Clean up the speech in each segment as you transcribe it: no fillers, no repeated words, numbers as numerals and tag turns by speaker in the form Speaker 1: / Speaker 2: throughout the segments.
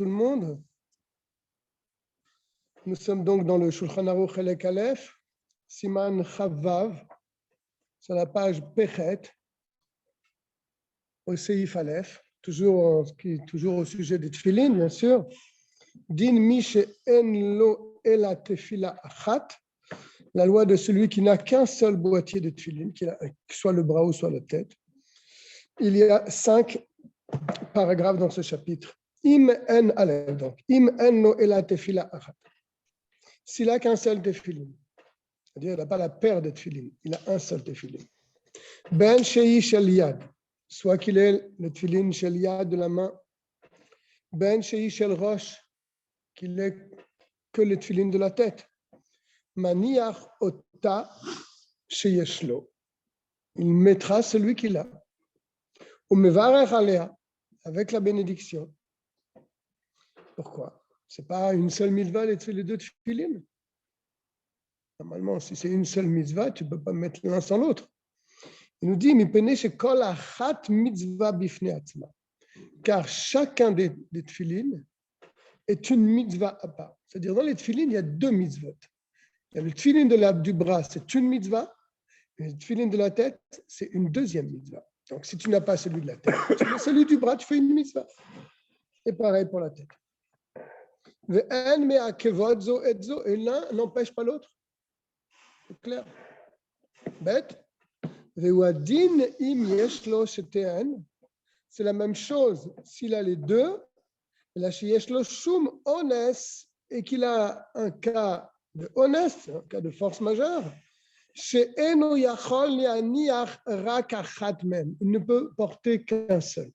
Speaker 1: tout le monde. Nous sommes donc dans le Shulchan Aruch Chelek Aleph, Siman Chavav, sur la page Pechet, au Seif Aleph, toujours au sujet des tefilin, bien sûr. Din mi she'en lo ela tefila achat, la loi de celui qui n'a qu'un seul boîtier de tefilin, soit le bras ou soit la tête. Il y a 5 paragraphes dans ce chapitre. Im en Aleph, donc. Im en lo ela tefila achat. S'il n'a qu'un seul tefilin, c'est-à-dire qu'il n'a pas la paire de tefilin, il a un seul tefilin. Ben shei shel yad, soit qu'il ait le tefilin shel yad de la main, ben shei shel rosh, qu'il n'ait que le tefilin de la tête. Maniach ota sheyeshlo, il mettra celui qu'il a. Ou mevarech alea, avec la bénédiction. Pourquoi? Ce n'est pas une seule mitzvah les deux tefilin. Normalement, si c'est une seule mitzvah, tu ne peux pas mettre l'un sans l'autre. Il nous dit, car chacun des tefilin est une mitzvah à part. C'est-à-dire, dans les tefilin, il y a 2 mitzvot. Il y a le tefilin du bras, c'est une mitzvah, et le tefilin de la tête, c'est une deuxième mitzvah. Donc, si tu n'as pas celui de la tête, tu as celui du bras, tu fais une mitzvah. Et pareil pour la tête. Et l'un n'empêche pas l'autre. C'est clair. Bête. C'est la même chose s'il a les deux, et qu'il a un cas de honnête, un cas de force majeure, il ne peut porter qu'un seul.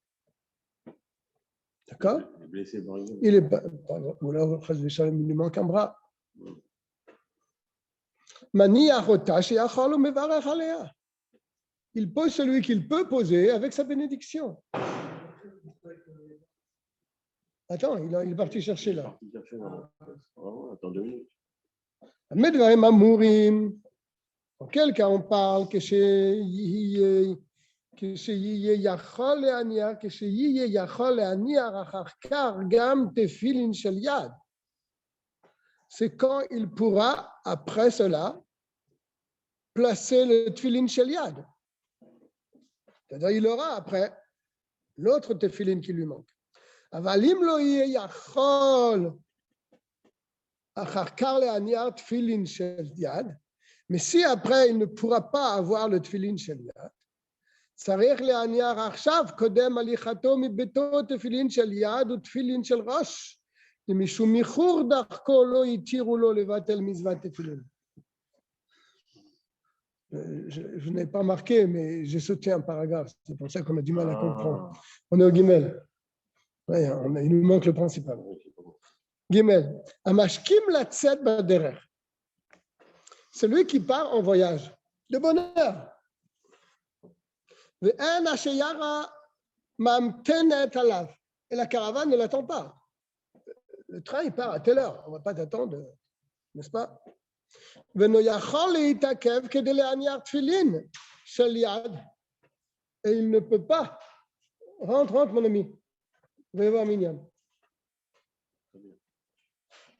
Speaker 1: D'accord? Il est pas, ou alors il lui manque un bras. Il pose celui qu'il peut poser avec sa bénédiction. Attends, il est parti chercher là. En quel cas on parle que c'est quand il pourra, après cela, placer le tefilin shel yad. C'est-à-dire il aura après l'autre tefilin qui lui manque. Avalim lo yachol achar kar le'aniar tefilin shel yad. Mais si après il ne pourra pas avoir le tefilin shel yad, צריך להניח עכשיו קודם הליכתו מביתו תפילין של יד ותפילין של ראש. משום איחור דרכו לא התירו לו לבטל מצוות תפילין. Je n'ai pas marqué, mais j'ai sauté un paragraphe. C'est pour ça qu'on a du mal à comprendre. On est au Gimel. Ouais, il nous manque le principal. Gimel. Amashkim latzet baderer. Celui qui part en voyage. De bonheur. Et la caravane ne l'attend pas. Le train, il part à telle heure. On ne va pas t'attendre, n'est-ce pas? Et il ne peut pas. Rentre, mon ami. Venez voir Miniam.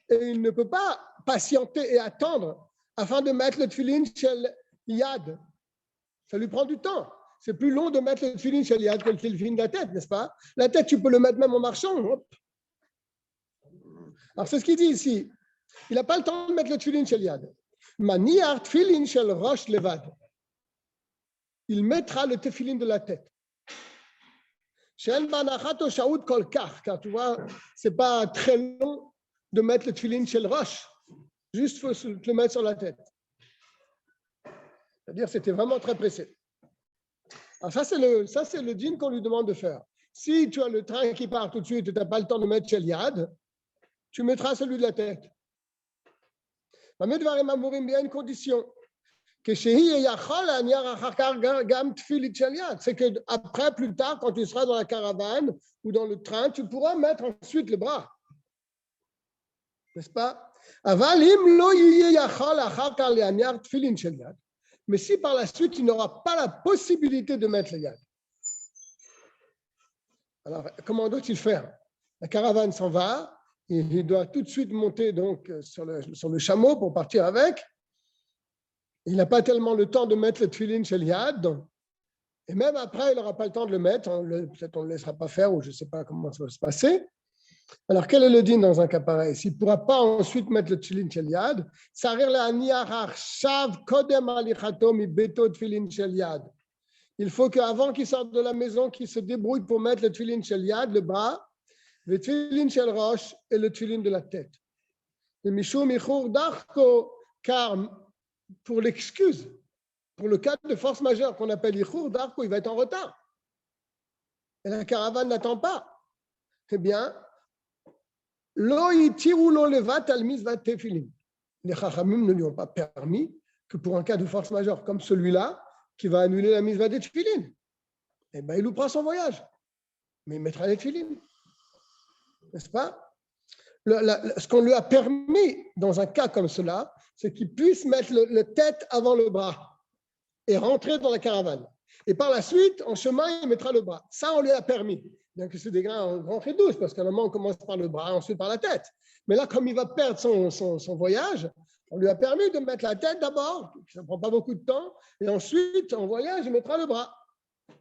Speaker 1: Et il ne peut pas patienter et attendre afin de mettre le tefilin shel yad. Ça lui prend du temps. C'est plus long de mettre le tefilin shel yad que le tefilin de la tête, n'est-ce pas? La tête, tu peux le mettre même en marchant. Hop. Alors, c'est ce qu'il dit ici. Il n'a pas le temps de mettre le tefilin shel yad. Maniar tefilin shel rosh levad. Il mettra le tefilin de la tête. She'en banachato shaout kol kach, car tu vois, c'est pas très long de mettre le tefilin shel rosh. Juste, il faut le mettre sur la tête. C'est-à-dire, c'était vraiment très pressé. Alors ça, c'est le dîn qu'on lui demande de faire. Si tu as le train qui part tout de suite et tu n'as pas le temps de mettre shel yad, tu mettras celui de la tête. Il y a une condition. C'est qu'après, plus tard, quand tu seras dans la caravane ou dans le train, tu pourras mettre ensuite le bras. N'est-ce pas? Mais si par la suite, tu n'auras pas la possibilité de mettre le yad, alors comment doit-il faire? La caravane s'en va, il doit tout de suite monter donc sur le chameau pour partir avec. Il n'a pas tellement le temps de mettre le tefillin chez Yad. Et même après, il n'aura pas le temps de le mettre. Peut-être on ne le laissera pas faire ou je ne sais pas comment ça va se passer. Alors, quel est le din dans un cas pareil? S'il ne pourra pas ensuite mettre le tefillin shel yad, il faut qu'avant qu'il sorte de la maison, qu'il se débrouille pour mettre le tefillin shel yad, le bras, le tefillin shel rosh et le tefillin de la tête. Le mishum ichur darko, car pour l'excuse, pour le cas de force majeure qu'on appelle ichur darko, il va être en retard. Et la caravane n'attend pas. Eh bien, les Chachamim ne lui ont pas permis que pour un cas de force majeure comme celui-là, qui va annuler la mitzvah des tefillin, eh bien, il nous prend son voyage, mais il mettra les tefillin. N'est-ce pas? Ce qu'on lui a permis dans un cas comme cela, c'est qu'il puisse mettre le tête avant le bras et rentrer dans la caravane. Et par la suite, en chemin, il mettra le bras. Ça, on lui a permis. Bien que c'est des grands douce, parce qu'à un moment, on commence par le bras, ensuite par la tête. Mais là, comme il va perdre son voyage, on lui a permis de mettre la tête d'abord, ça ne prend pas beaucoup de temps, et ensuite, en voyage, il mettra le bras.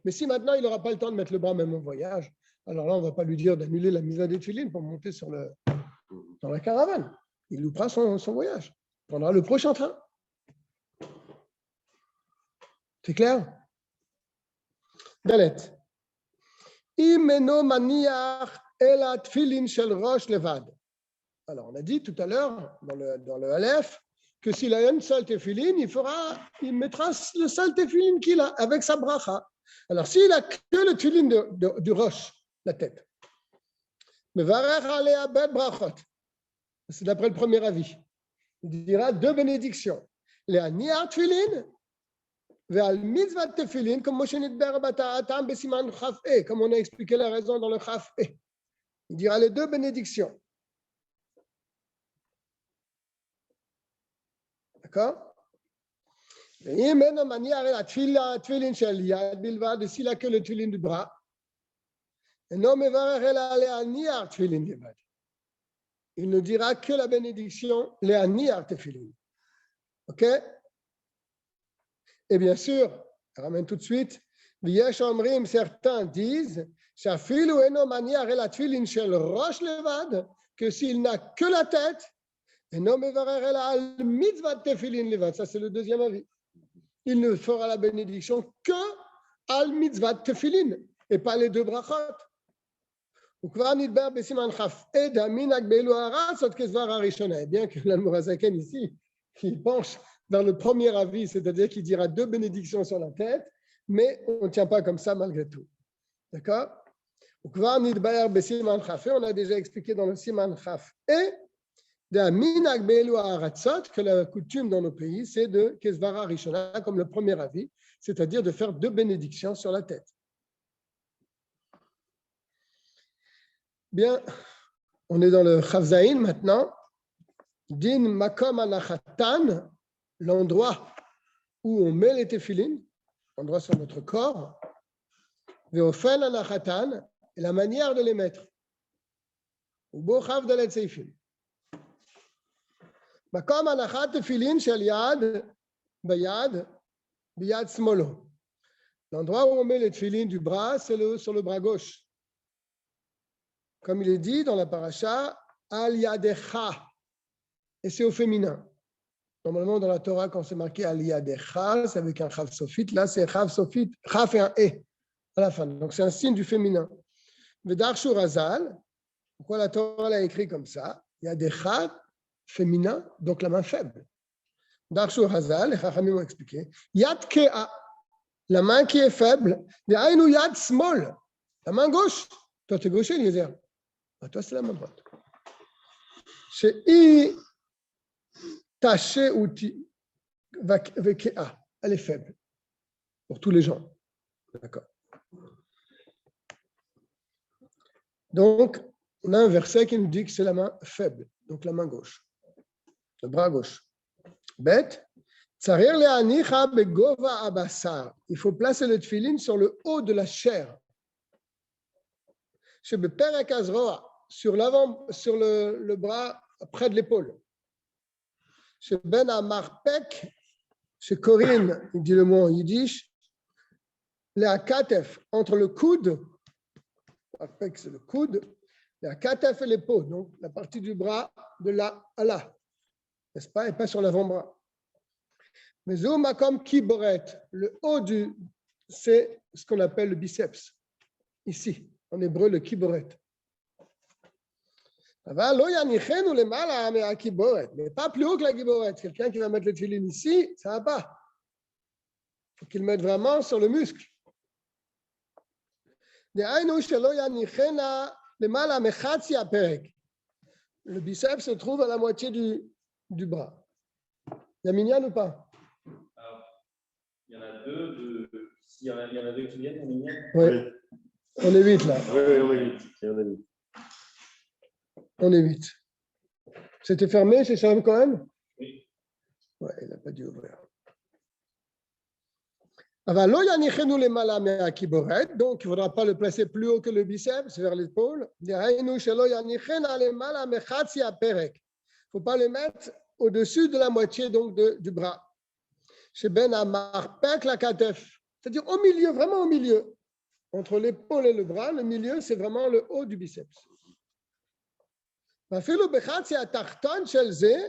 Speaker 1: Mais si maintenant, il n'aura pas le temps de mettre le bras même en voyage, alors là, on ne va pas lui dire d'annuler la mise à des tefillin pour monter dans la caravane. Il loupera son voyage. Il prendra le prochain train. C'est clair? Dalet. Alors, on a dit tout à l'heure, dans le Aleph, que s'il a une seule tefillin, il mettra le seul tefillin qu'il a avec sa bracha. Alors, s'il a que le tefillin du roche, la tête, c'est d'après le premier avis, il dira 2 bénédictions. Les aniar tefillin, comme on a expliqué la raison dans le Chaf E. Il dira les 2 bénédictions. D'accord? S'il n'a que le tefillin du bras, il ne dira que la bénédiction, les aniar tefillin. Ok? Et bien sûr, je ramène tout de suite, certains disent que s'il n'a que la tête, ça c'est le deuxième avis. Il ne fera la bénédiction que al mitzvah tefillin et pas les 2 brachot. Bien que l'Admorazaken ici, il penche dans le premier avis, c'est-à-dire qu'il dira 2 bénédictions sur la tête, mais on ne tient pas comme ça malgré tout. D'accord? On a déjà expliqué dans le Siman Chaf et que la coutume dans nos pays, c'est de Kesvara Rishona, comme le premier avis, c'est-à-dire de faire 2 bénédictions sur la tête. Bien, on est dans le Chavzaïn maintenant. Din Makom Anachatan, l'endroit où on met les tefillin, l'endroit sur notre corps, Veofen Anachatan, et la manière de les mettre. Ubochav Dalet Seifim. Makom Anachat tefillin shel yad, bayad, biyad smolo. L'endroit où on met les tefillin du bras, c'est sur le bras gauche. Comme il est dit dans la paracha, al yadecha, et c'est au féminin. Normalement, dans la Torah, quand c'est marqué al yadecha, c'est avec un chav sofit. Là, c'est chav sofit, chav et un e à la fin. Donc, c'est un signe du féminin. Vedarshu razal, pourquoi la Torah l'a écrit comme ça? Yadecha, féminin, donc la main faible. Darshu razal, les chachamim ont expliqué. Yad kea, la main qui est faible. De'ainu yad small, la main gauche. Toi, tu es gaucher, Eliezer. Toi, c'est la main droite. C'est I taché ou vekea. Elle est faible. Pour tous les gens. D'accord. Donc, on a un verset qui nous dit que c'est la main faible. Donc, la main gauche. Le bras gauche. Bête. Il faut placer le tefillin sur le haut de la chair. sur l'avant, sur le bras près de l'épaule. Chez Ben Amarpek, chez Corinne, il dit le mot en yiddish, la katef, entre le coude, Amarpek c'est le coude, la katef et l'épaule, donc la partie du bras de là à là, n'est-ce pas, et pas sur l'avant-bras. Mais Makom Kiboret, le haut c'est ce qu'on appelle le biceps, ici, en hébreu le Kiboret. Mais pas plus haut que la Kiboret. Quelqu'un qui va mettre le tefillin ici, ça ne va pas. Il faut qu'il le mette vraiment sur le muscle. Le biceps se trouve à la moitié du bras. Il y a minyan ou pas?
Speaker 2: Il y en a deux. S'il y en a deux qui viennent, minyan.
Speaker 1: Oui. On est 8 là.
Speaker 2: Oui, on est 8.
Speaker 1: On est 8. C'était fermé chez Shalom Cohen?
Speaker 2: Oui.
Speaker 1: Oui, il n'a pas dû ouvrir. Donc, il ne faudra pas le placer plus haut que le biceps, vers l'épaule. Il ne faut pas le mettre au-dessus de la moitié donc, du bras. Chez Ben Amarpek la katef, c'est-à-dire au milieu, vraiment au milieu. Entre l'épaule et le bras, le milieu, c'est vraiment le haut du biceps. אפילו בחצי התחתון של זה,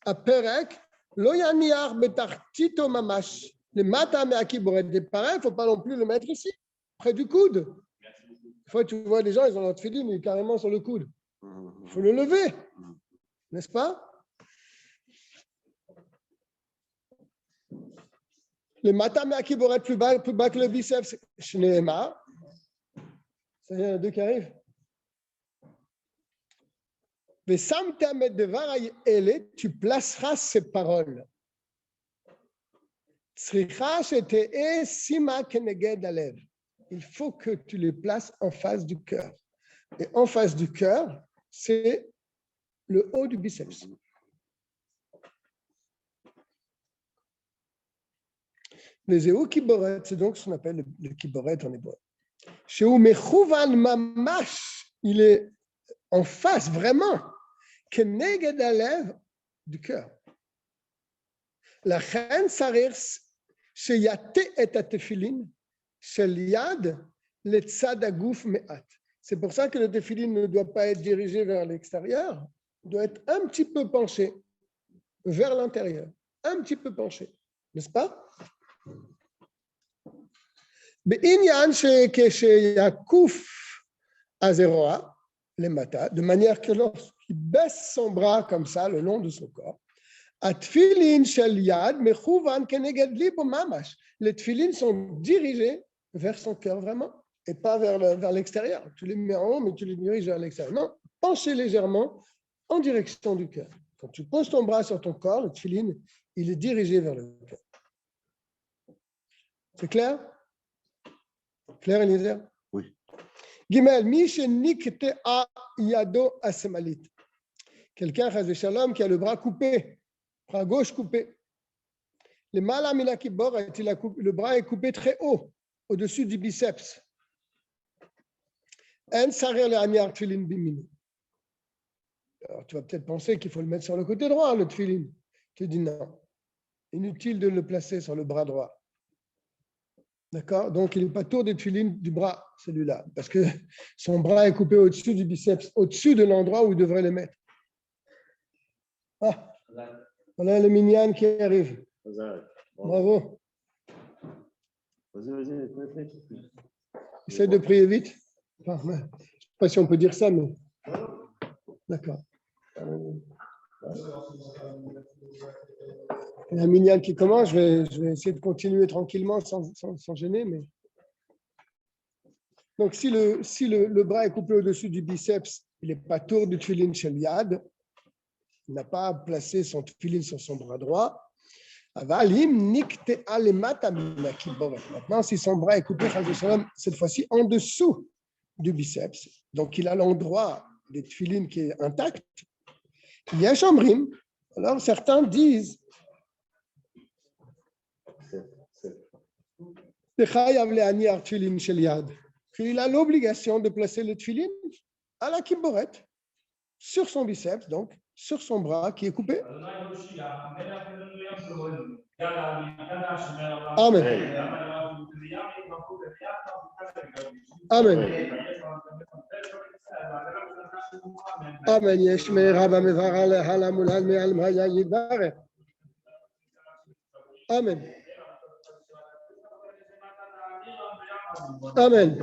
Speaker 1: הפרק לא יניח בתחתיתו ממש, למטה מהקיבורת. Pareil, il ne faut pas non plus le mettre ici, près du coude. Des fois, tu vois des gens, ils ont leur tefillin, mais carrément sur le coude. Il faut le lever, n'est-ce pas? Le mata מהקיבורת plus bas que le biceps, שנימה. Ça y est, il y en a deux qui arrivent. Tu placeras ces paroles. Il faut que tu les places en face du cœur. Et en face du cœur, c'est le haut du biceps. Les Zéou Kiboret, c'est donc ce qu'on appelle le Kiboret en hébreu. Chez Umechouvan Mamash, il est en face vraiment. כנגד הלב du cœur. לכן צריך שיטה את התפילין של יד לצד הגוף מעט. C'est pour ça que le tefillin ne doit pas être dirigé vers l'extérieur, il doit être un petit peu penché vers l'intérieur, un petit peu penché, n'est-ce pas? בעניין שכשיקוף הזרוע למטה, de manière que lorsqu'il baisse son bras comme ça le long de son corps, התפילין של יד מכוון כנגד ליבו ממש. Les tefillin sont dirigés vers son cœur vraiment, et pas vers l'extérieur. Tu les mets en haut, mais tu les diriges vers l'extérieur. Non, penchez légèrement en direction du cœur. Quand tu poses ton bras sur ton corps, le tefillin, il est dirigé vers le cœur. C'est clair? Clair, Eliezer?
Speaker 3: Oui.
Speaker 1: Gimel, mi shenikte'a yado asemalit. Quelqu'un, chas v'shalom, qui a le bras coupé, bras gauche coupé. Le malamina kibor, le bras est coupé très haut, au-dessus du biceps. En sarer le aniar tefillin bimini. Alors, tu vas peut-être penser qu'il faut le mettre sur le côté droit, le tefillin. Tu dis non. Inutile de le placer sur le bras droit. D'accord? Donc, il n'est pas tour des tefillin du bras, celui-là, parce que son bras est coupé au-dessus du biceps, au-dessus de l'endroit où il devrait le mettre. Ah, voilà le minyan qui arrive. Bravo.
Speaker 3: Vas-y.
Speaker 1: Essaye de prier vite. Enfin, je ne sais pas si on peut dire ça, mais. D'accord. Il y a un minyan qui commence, je vais essayer de continuer tranquillement sans gêner. Mais... Donc, si le bras est coupé au-dessus du biceps, il n'est pas tour du tefillin shel yad, il n'a pas placé son tefillin sur son bras droit. Maintenant, si son bras est coupé, cette fois-ci en dessous du biceps, donc il a l'endroit des tefillin qui est intact, il y a chambrim. Alors certains disent qu'il a l'obligation de placer le tefillin à la kiboret, sur son biceps, donc sur son bras qui est coupé. Amen. Amen. Amen. Yeshme Rabba Mevara Lehala Mulal Me'al Maya Yidbare. Amen. Amen.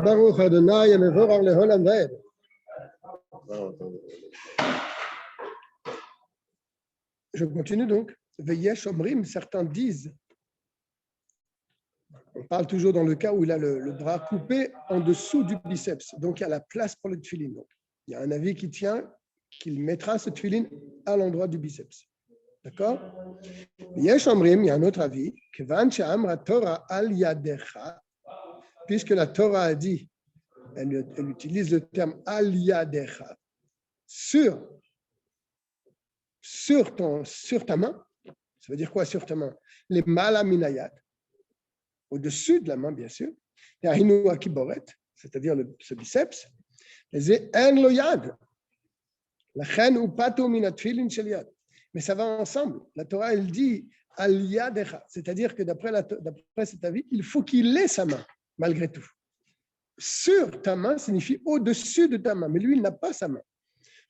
Speaker 1: Baruch Adonai Mevorar Leholam Vaed. Je continue donc. Veyesh Omrim, certains disent. On parle toujours dans le cas où il a le bras coupé en dessous du biceps. Donc, il y a la place pour le tefillin. Donc, il y a un avis qui tient qu'il mettra ce tefillin à l'endroit du biceps. D'accord? Yesh Omrim, il y a un autre avis. Kevan she'amra Torah al yadecha, puisque la Torah a dit, elle utilise le terme al yadecha, sur ta main. Ça veut dire quoi sur ta main? Les malaminayat. Au-dessus de la main, bien sûr, c'est-à-dire ce biceps, mais ça va ensemble. La Torah, elle dit, c'est-à-dire que d'après cet avis, il faut qu'il ait sa main, malgré tout. Sur ta main signifie au-dessus de ta main, mais lui, il n'a pas sa main.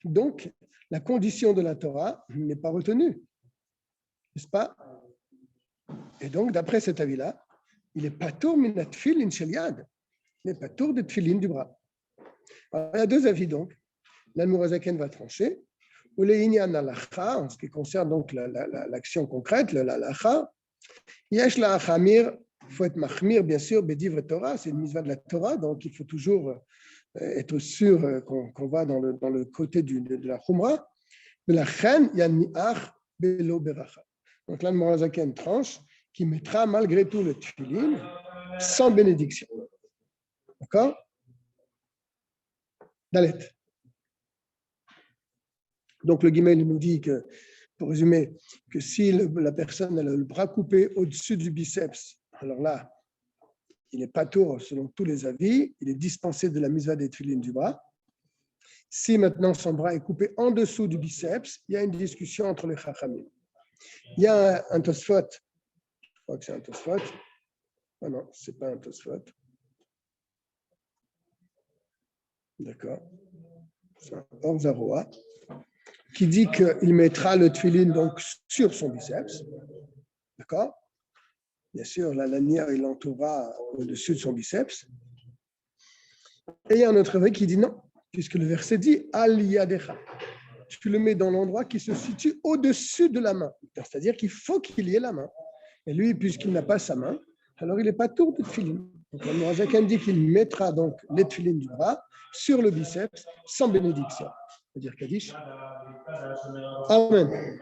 Speaker 1: Donc, la condition de la Torah n'est pas retenue, n'est-ce pas? Et donc, d'après cet avis-là, il est patour minat tefillin shel yad. Il est patour de tefillin du bras. Alors, il y a deux avis donc. L'Admorazaken va trancher. Ou les inyan halacha, en ce qui concerne donc l'action concrète, l'halacha. Yesh la achamir, il faut être machmir bien sûr, bedivre Torah, c'est une mitzvah de la Torah, donc il faut toujours être sûr qu'on va dans le côté de la chumra. Mais la chen yaniach belo beracha. Donc l'Admorazaken tranche, qui mettra malgré tout le tefillin sans bénédiction. D'accord? Dalet. Donc le Guimel nous dit que, pour résumer, que si la personne a le bras coupé au-dessus du biceps, alors là, il n'est pas tour selon tous les avis, il est dispensé de la mitzvah des tefillin du bras. Si maintenant son bras est coupé en dessous du biceps, il y a une discussion entre les chachamim. Il y a un Tosfot. Je crois que c'est un Tosfot. Ah non, ce n'est pas un Tosfot. D'accord. C'est un Orzaroa qui dit qu'il mettra le tefillin donc sur son biceps. D'accord? Bien sûr, la lanière, il l'entourera au-dessus de son biceps. Et il y a un autre avis qui dit non, puisque le verset dit Al yadecha. Tu le mets dans l'endroit qui se situe au-dessus de la main. C'est-à-dire qu'il faut qu'il y ait la main. Et lui, puisqu'il n'a pas sa main, alors il n'est pas tour de tefillin. Donc, le Morazakan dit qu'il mettra donc les tefillin du bras sur le biceps sans bénédiction. C'est-à-dire Kaddish. Amen.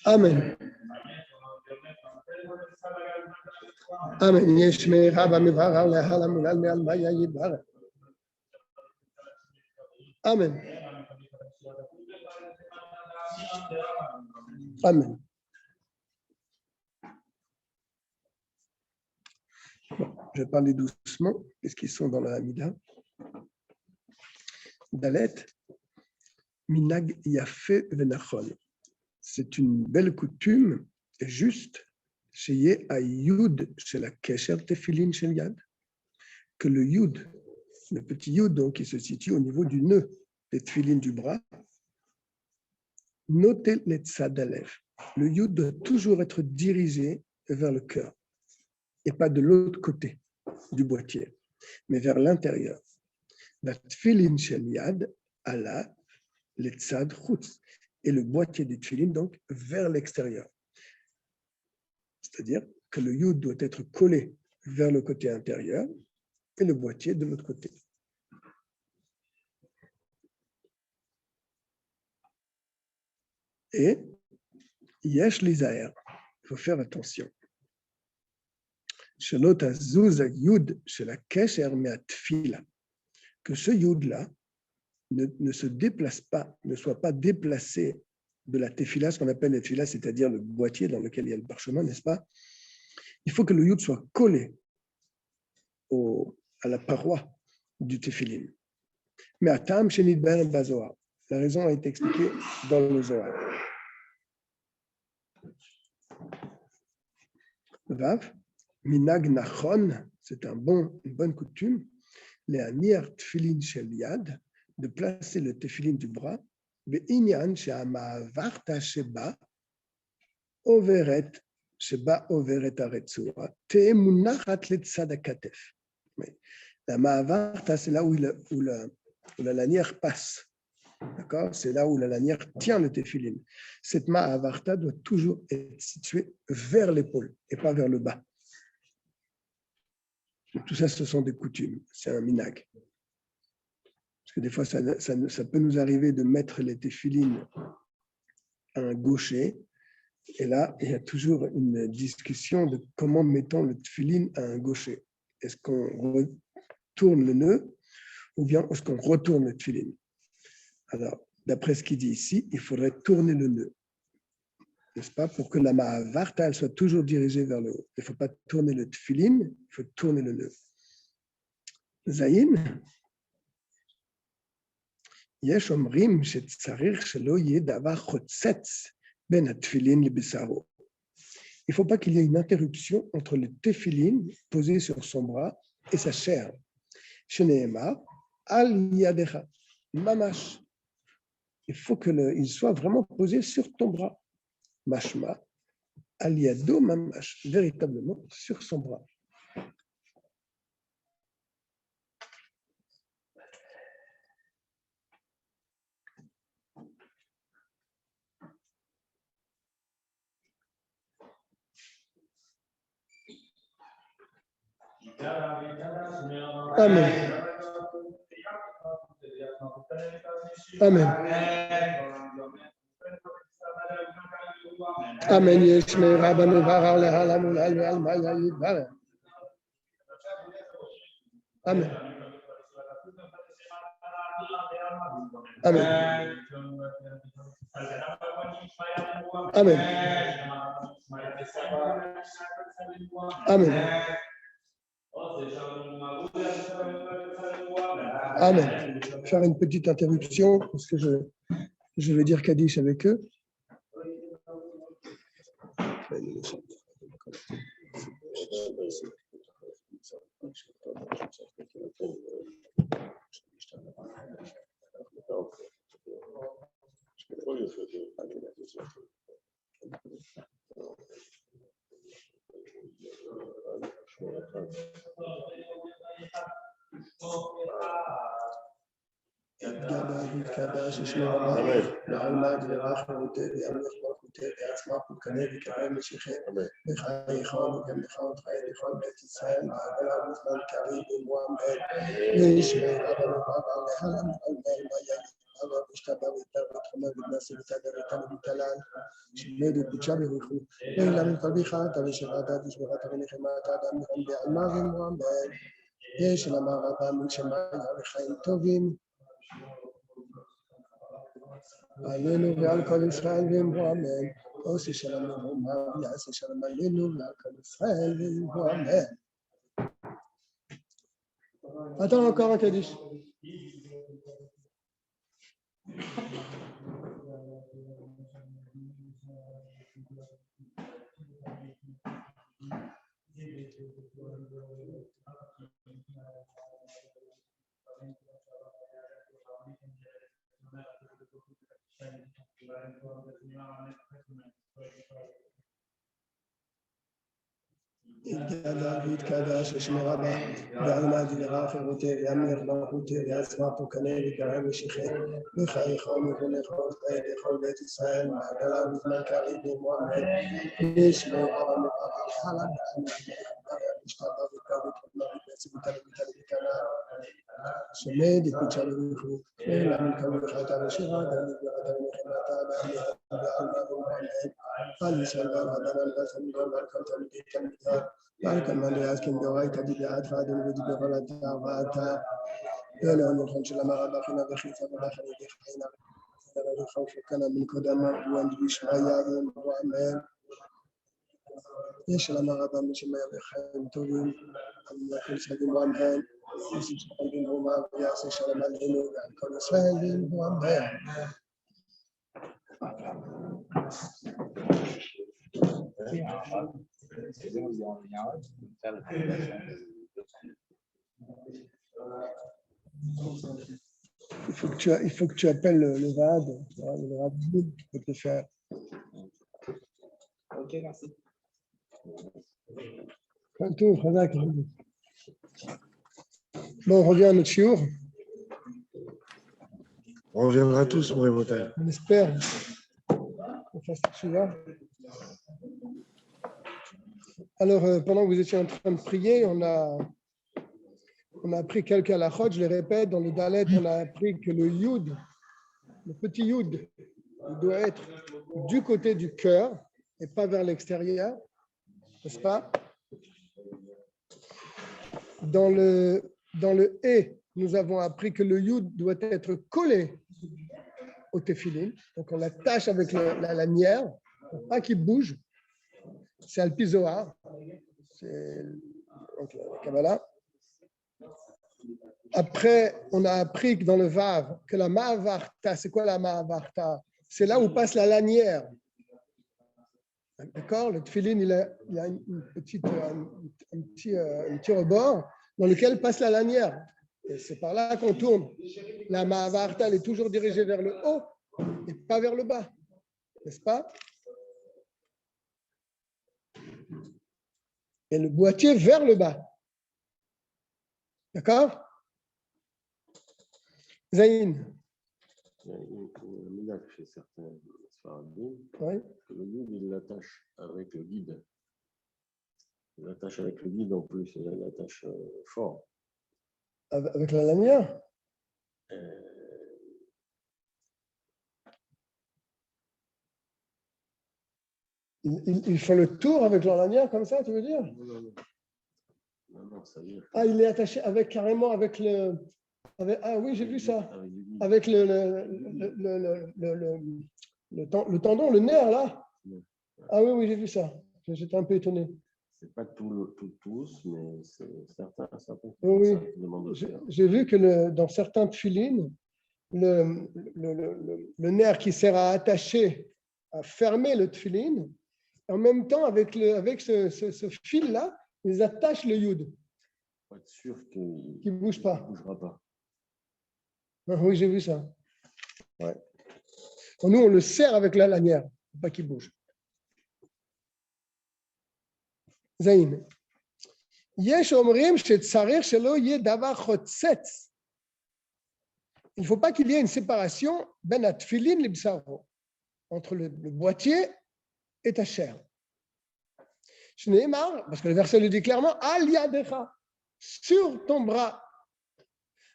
Speaker 1: Amen. Amen. Yeshme Rabba Mevara Lehala Mulal Me'al Maya Yidbare. Amen. Amen. Bon, je vais parler doucement, puisqu'ils sont dans la Hamida. Dalet, Minag Yafe Venachon. C'est une belle coutume et juste chez Ye Ayud, chez la Kesher Tefillin Shel Yad, que le Yud, le petit Yud, donc, qui se situe au niveau du nœud des Tefillin du bras, notez les tzadalev. Le Yud doit toujours être dirigé vers le cœur et pas de l'autre côté du boîtier, mais vers l'intérieur. La Tefillin Shel Yad ala le tzad chutz, et le boîtier des tefillin donc vers l'extérieur. C'est-à-dire que le yud doit être collé vers le côté intérieur et le boîtier de l'autre côté. Et yesh lizaer, il faut faire attention. Shelot azuz yud shel kesher me'atfila, que ce yud là ne se déplace pas, ne soit pas déplacé de la tefila, ce qu'on appelle la tefila, c'est-à-dire le boîtier dans lequel il y a le parchemin, n'est-ce pas? Il faut que le yud soit collé à la paroi du téphilin. Mais à Tam Shenit Ben Bazoar. La raison a été expliquée dans le Zohar. Vav, Minag Nachon, c'est une bonne coutume, les Anir Tfilin Shel Yad, de placer le téphilin du bras, Be'inyan She'amavarta Sheba, Overet, Sheba Overet Aretzura, Te'emunachat Letzad HaKatef. La Ma'avarta, c'est là où la lanière passe. D'accord? C'est là où la lanière tient le téphilin. Cette ma'avarta doit toujours être située vers l'épaule et pas vers le bas. Tout ça, ce sont des coutumes. C'est un minag. Parce que des fois, ça peut nous arriver de mettre les téphilines à un gaucher. Et là, il y a toujours une discussion de comment mettons le téphilin à un gaucher. Est-ce qu'on retourne le nœud ou bien est-ce qu'on retourne le téphilin? Alors, d'après ce qu'il dit ici, il faudrait tourner le nœud, n'est-ce pas, pour que la ma'avarta, elle soit toujours dirigée vers le haut. Il ne faut pas tourner le tefilin, il faut tourner le nœud. Zayin, yesh omrim shetzarich shelo yeh davar chotzetz ben hatefilin lebesaro. Il ne faut pas qu'il y ait une interruption entre le tefilin posé sur son bras et sa chair. Sheneemar al yadecha mamash. Il faut qu'il soit vraiment posé sur ton bras. Mashma, aliado mamash, véritablement sur son bras. Amen. Amen. Amen. Yesh me'ira b'mevarar lehala mulal ve'al ma'ya yidbarach. Amen. Amen. Amen. Amen. Amen. Faire une petite interruption parce que je vais dire Kaddish avec eux. Kadash Shmira Ma'almad V'Rachmute V'Amir Malchute V'Atzma Pukane V'Karem Meshichem V'Chayechon V'Gamechon Chayechon B'Et Yisrael Ma'avel Avuzman Karim V'Mohamed V'Yishmeira V'Mevavar Lehalam Al-Mel Ma'yayim Ava V'Shtabah V'Tar V'Tchama V'Nasi V'Tadar V'Tan V'Talal Shmed V'Picha V'Richu V'Ilam V'Kalbicha V'Shevata V'Shmerat V'Nechemata V'Amir V'Alma V'Mohamed Yesh L'Marava Min Shemaya V'Chaim Tovim Alenu ve'al kol Yisrael v'imhu amen. Osi shalom v'roma v'yase shalom alenu ve'al kol Yisrael v'imhu amen. Attends encore un Kaddish. David Kadash Shmira Ba'almad V'Rachmute V'Amir Malchute V'Atzma Pukane V'Karem Meshichem V'Chayechon V'Nechon Chayechon B'Et Yisrael Ma'avel Avuzman Karim V'Mohamed V'Yishmeira V'Mevarar Lehalam V'Shtabah V'Tar V'Tchama V'Nasi V'Tadar V'Tan V'Talal Shemed V'Picha V'Richu V'Ilam V'Kalbicha V'Sheva David V'Rata V'Nechemata V'Amir V'Alma V'Mohamed Al Yisrael V'Al V'Al V'Al V'Al Malcolm Mandreas Kindorai Kadibiat Fadil Vidibara Tavata Ela Nukhan Shalamara Bakhina Bakhita Bakhina Bakhina Bakhina Khawf Kana Min Kodama Wan Bishaya Amen יש על המערבה משמע וחיים טובים, כל סעדים ואמן, יוסי שפלגים רומה ויעשה שלום עלינו ועל כל ישראל ואמן. Il faut que tu appelles le VAD, le VAD qui peut te le faire.
Speaker 3: Ok, merci.
Speaker 1: Bon, on revient à notre chiour.
Speaker 4: On reviendra tous, mon Rémotai.
Speaker 1: On espère qu'on fasse le chiour. Alors, pendant que vous étiez en train de prier, on a appris quelques halachot, je les répète. Dans le Dalet, on a appris que le Yud, le petit Yud, il doit être du côté du cœur et pas vers l'extérieur, n'est-ce pas? Dans le E, nous avons appris que le Yud doit être collé au téphilin. Donc, on l'attache avec la lanière, pour pas qu'il bouge. C'est Al-Pizohar, c'est la Kabbalah. Après, on a appris que dans le Vav, que la Ma'avarta, c'est quoi la Ma'avarta? C'est là où passe la lanière. D'accord? Le tefillin, il a un petit rebord dans lequel passe la lanière. Et c'est par là qu'on tourne. La Ma'avarta, elle est toujours dirigée vers le haut et pas vers le bas. N'est-ce pas? Et le boîtier vers le bas. D'accord? Zayn.
Speaker 4: Il y a une minage chez certains Sfaradim.
Speaker 1: Oui.
Speaker 4: Le guide, il l'attache avec le guide. Il l'attache avec le guide en plus, il l'attache fort.
Speaker 1: Avec la lanière? Ils font le tour avec leur lanière comme ça, tu veux dire?
Speaker 4: Non, ça veut dire.
Speaker 1: Ah, il est attaché carrément avec le. Ah oui, j'ai vu ça. Avec le tendon, le nerf là. Ah oui, j'ai vu ça. J'étais un peu étonné.
Speaker 4: C'est pas tous, mais c'est certains.
Speaker 1: Oui. J'ai vu que dans certains tefillin, le nerf qui sert à attacher, à fermer le tefillin, en même temps, avec ce fil-là, ils attachent le yud.
Speaker 4: Pour être sûr qu'il
Speaker 1: ne bouge pas.
Speaker 4: Bougera pas.
Speaker 1: Oui, j'ai vu ça. Ouais. Nous, on le serre avec la lanière, pour pas qu'il bouge. Zayn. Yesh omrim shetzarir shelo yeh davar chotzetz. Il ne faut pas qu'il y ait une séparation ben atfilin libsaro, entre le boîtier et ta chair. Shneimar, parce que le verset le dit clairement, al yadecha, sur ton bras.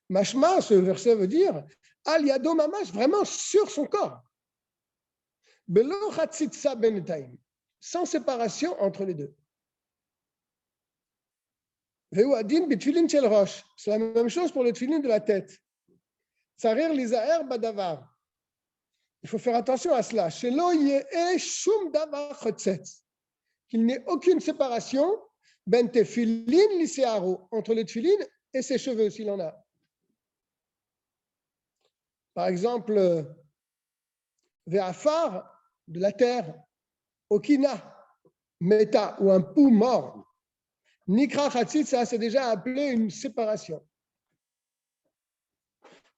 Speaker 1: Mashma, ce verset veut dire, al yado mamash, vraiment sur son corps. Belo chatzitza benetaim, sans séparation entre les deux. Veu adin bitfilin shel rosh, c'est la même chose pour le tefillin de la tête. Tsarir lizaher badavar. Il faut faire attention à cela. Shelo yeh shum davar chotzetz. Qu'il n'y ait aucune séparation ben tefillin lisearo, entre le tefillin et ses cheveux, s'il en a. Par exemple, ve'afar, de la terre, okina, meta, ou un pou mort. Nikra chatzit, ça c'est déjà appelé une séparation.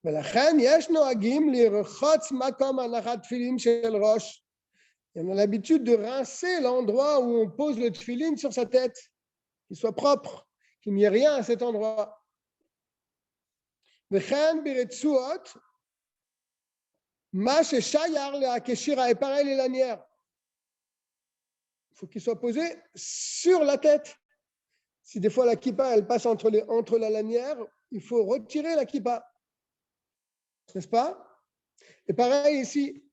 Speaker 1: ולכן יש נוהגים לרחוץ מקום הנחת תפילין של ראש. On a l'habitude de rincer l'endroit où on pose le tefillin sur sa tête, qu'il soit propre, qu'il n'y ait rien à cet endroit. וכן ברצועות, מה ששייר להקשירה, et pareil les lanières. Il faut qu'il soit posé sur la tête. Si des fois la kippa, elle passe entre la lanière, il faut retirer la kippa. N'est-ce pas? Et pareil ici,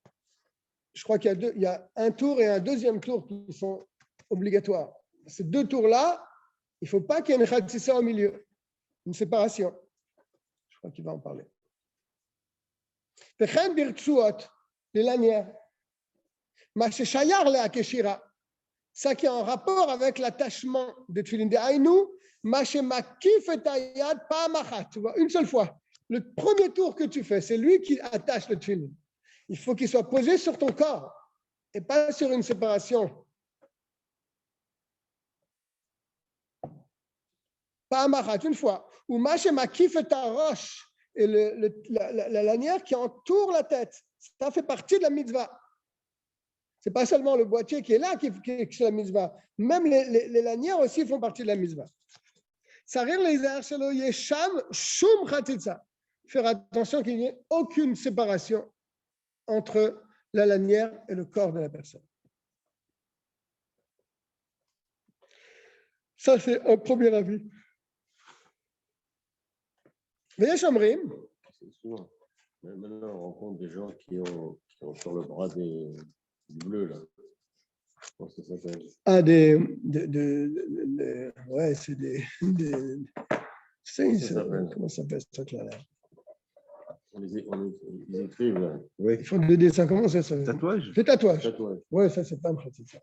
Speaker 1: je crois qu'il y a un tour et un deuxième tour qui sont obligatoires. Ces deux tours-là, il ne faut pas qu'il y ait une chatzissa au milieu, une séparation. Je crois qu'il va en parler. Les lanières. Ça qui est en rapport avec l'attachement des tefilin de Aïnou, Mashemakif et Ayad Pa'amachat. Tu vois, une seule fois. Le premier tour que tu fais, c'est lui qui attache le tefilin. Il faut qu'il soit posé sur ton corps et pas sur une séparation. Pa'amachat, une fois. Ou Mashemakif et Roche, et la lanière qui entoure la tête. Ça fait partie de la mitzvah. Ce n'est pas seulement le boîtier qui est là qui est la mitzvah. Même les lanières aussi font partie de la mitzvah. Sarir les shelo yesham shum chatitza. Faire attention qu'il n'y ait aucune séparation entre la lanière et le corps de la personne. Ça, c'est un premier avis. Mais Shamrim.
Speaker 4: C'est souvent. Maintenant, on rencontre des gens qui ont sur le bras des bleus, là. Comment ça s'appelle?
Speaker 1: Ah, ouais, c'est des comment ça s'appelle ce truc-là?
Speaker 4: Ils écrivent, là.
Speaker 1: Oui. Ils font des dessins, comment ça s'appelle?
Speaker 3: Tatouage.
Speaker 1: Des tatouages. Oui, ça, c'est pas un pratique.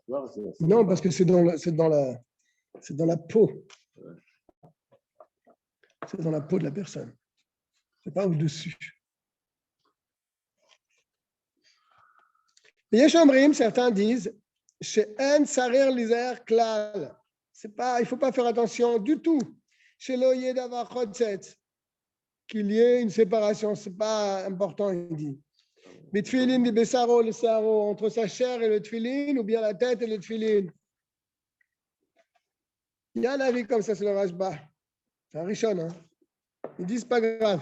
Speaker 1: Non, parce que c'est dans la peau. C'est dans la peau de la personne. C'est pas au-dessus. Les Yeshomrim, certains disent, chez En Sarir Lizer Klal. Il ne faut pas faire attention du tout. Chez Loye Davar Chodset, qu'il y ait une séparation, ce n'est pas important, il dit. Mais tfilin di Bessaro, le saro, entre sa chair et le tfilin, ou bien la tête et le tfilin. Il y a un avis comme ça, c'est le Rashba. C'est un Rishon, hein. Ils disent pas grave.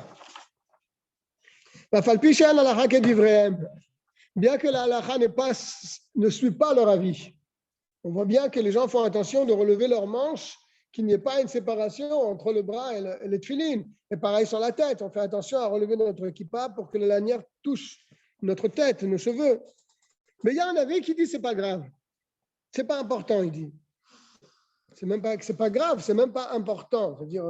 Speaker 1: Bien que la halakha ne suit pas leur avis. On voit bien que les gens font attention de relever leurs manches, qu'il n'y ait pas une séparation entre le bras et le tefillin. Et pareil sur la tête, on fait attention à relever notre kippa pour que la lanière touche notre tête, nos cheveux. Mais il y a un avis qui dit que ce n'est pas grave. Ce n'est pas important, il dit. C'est même pas que ce n'est pas grave, c'est même pas important. C'est-à-dire,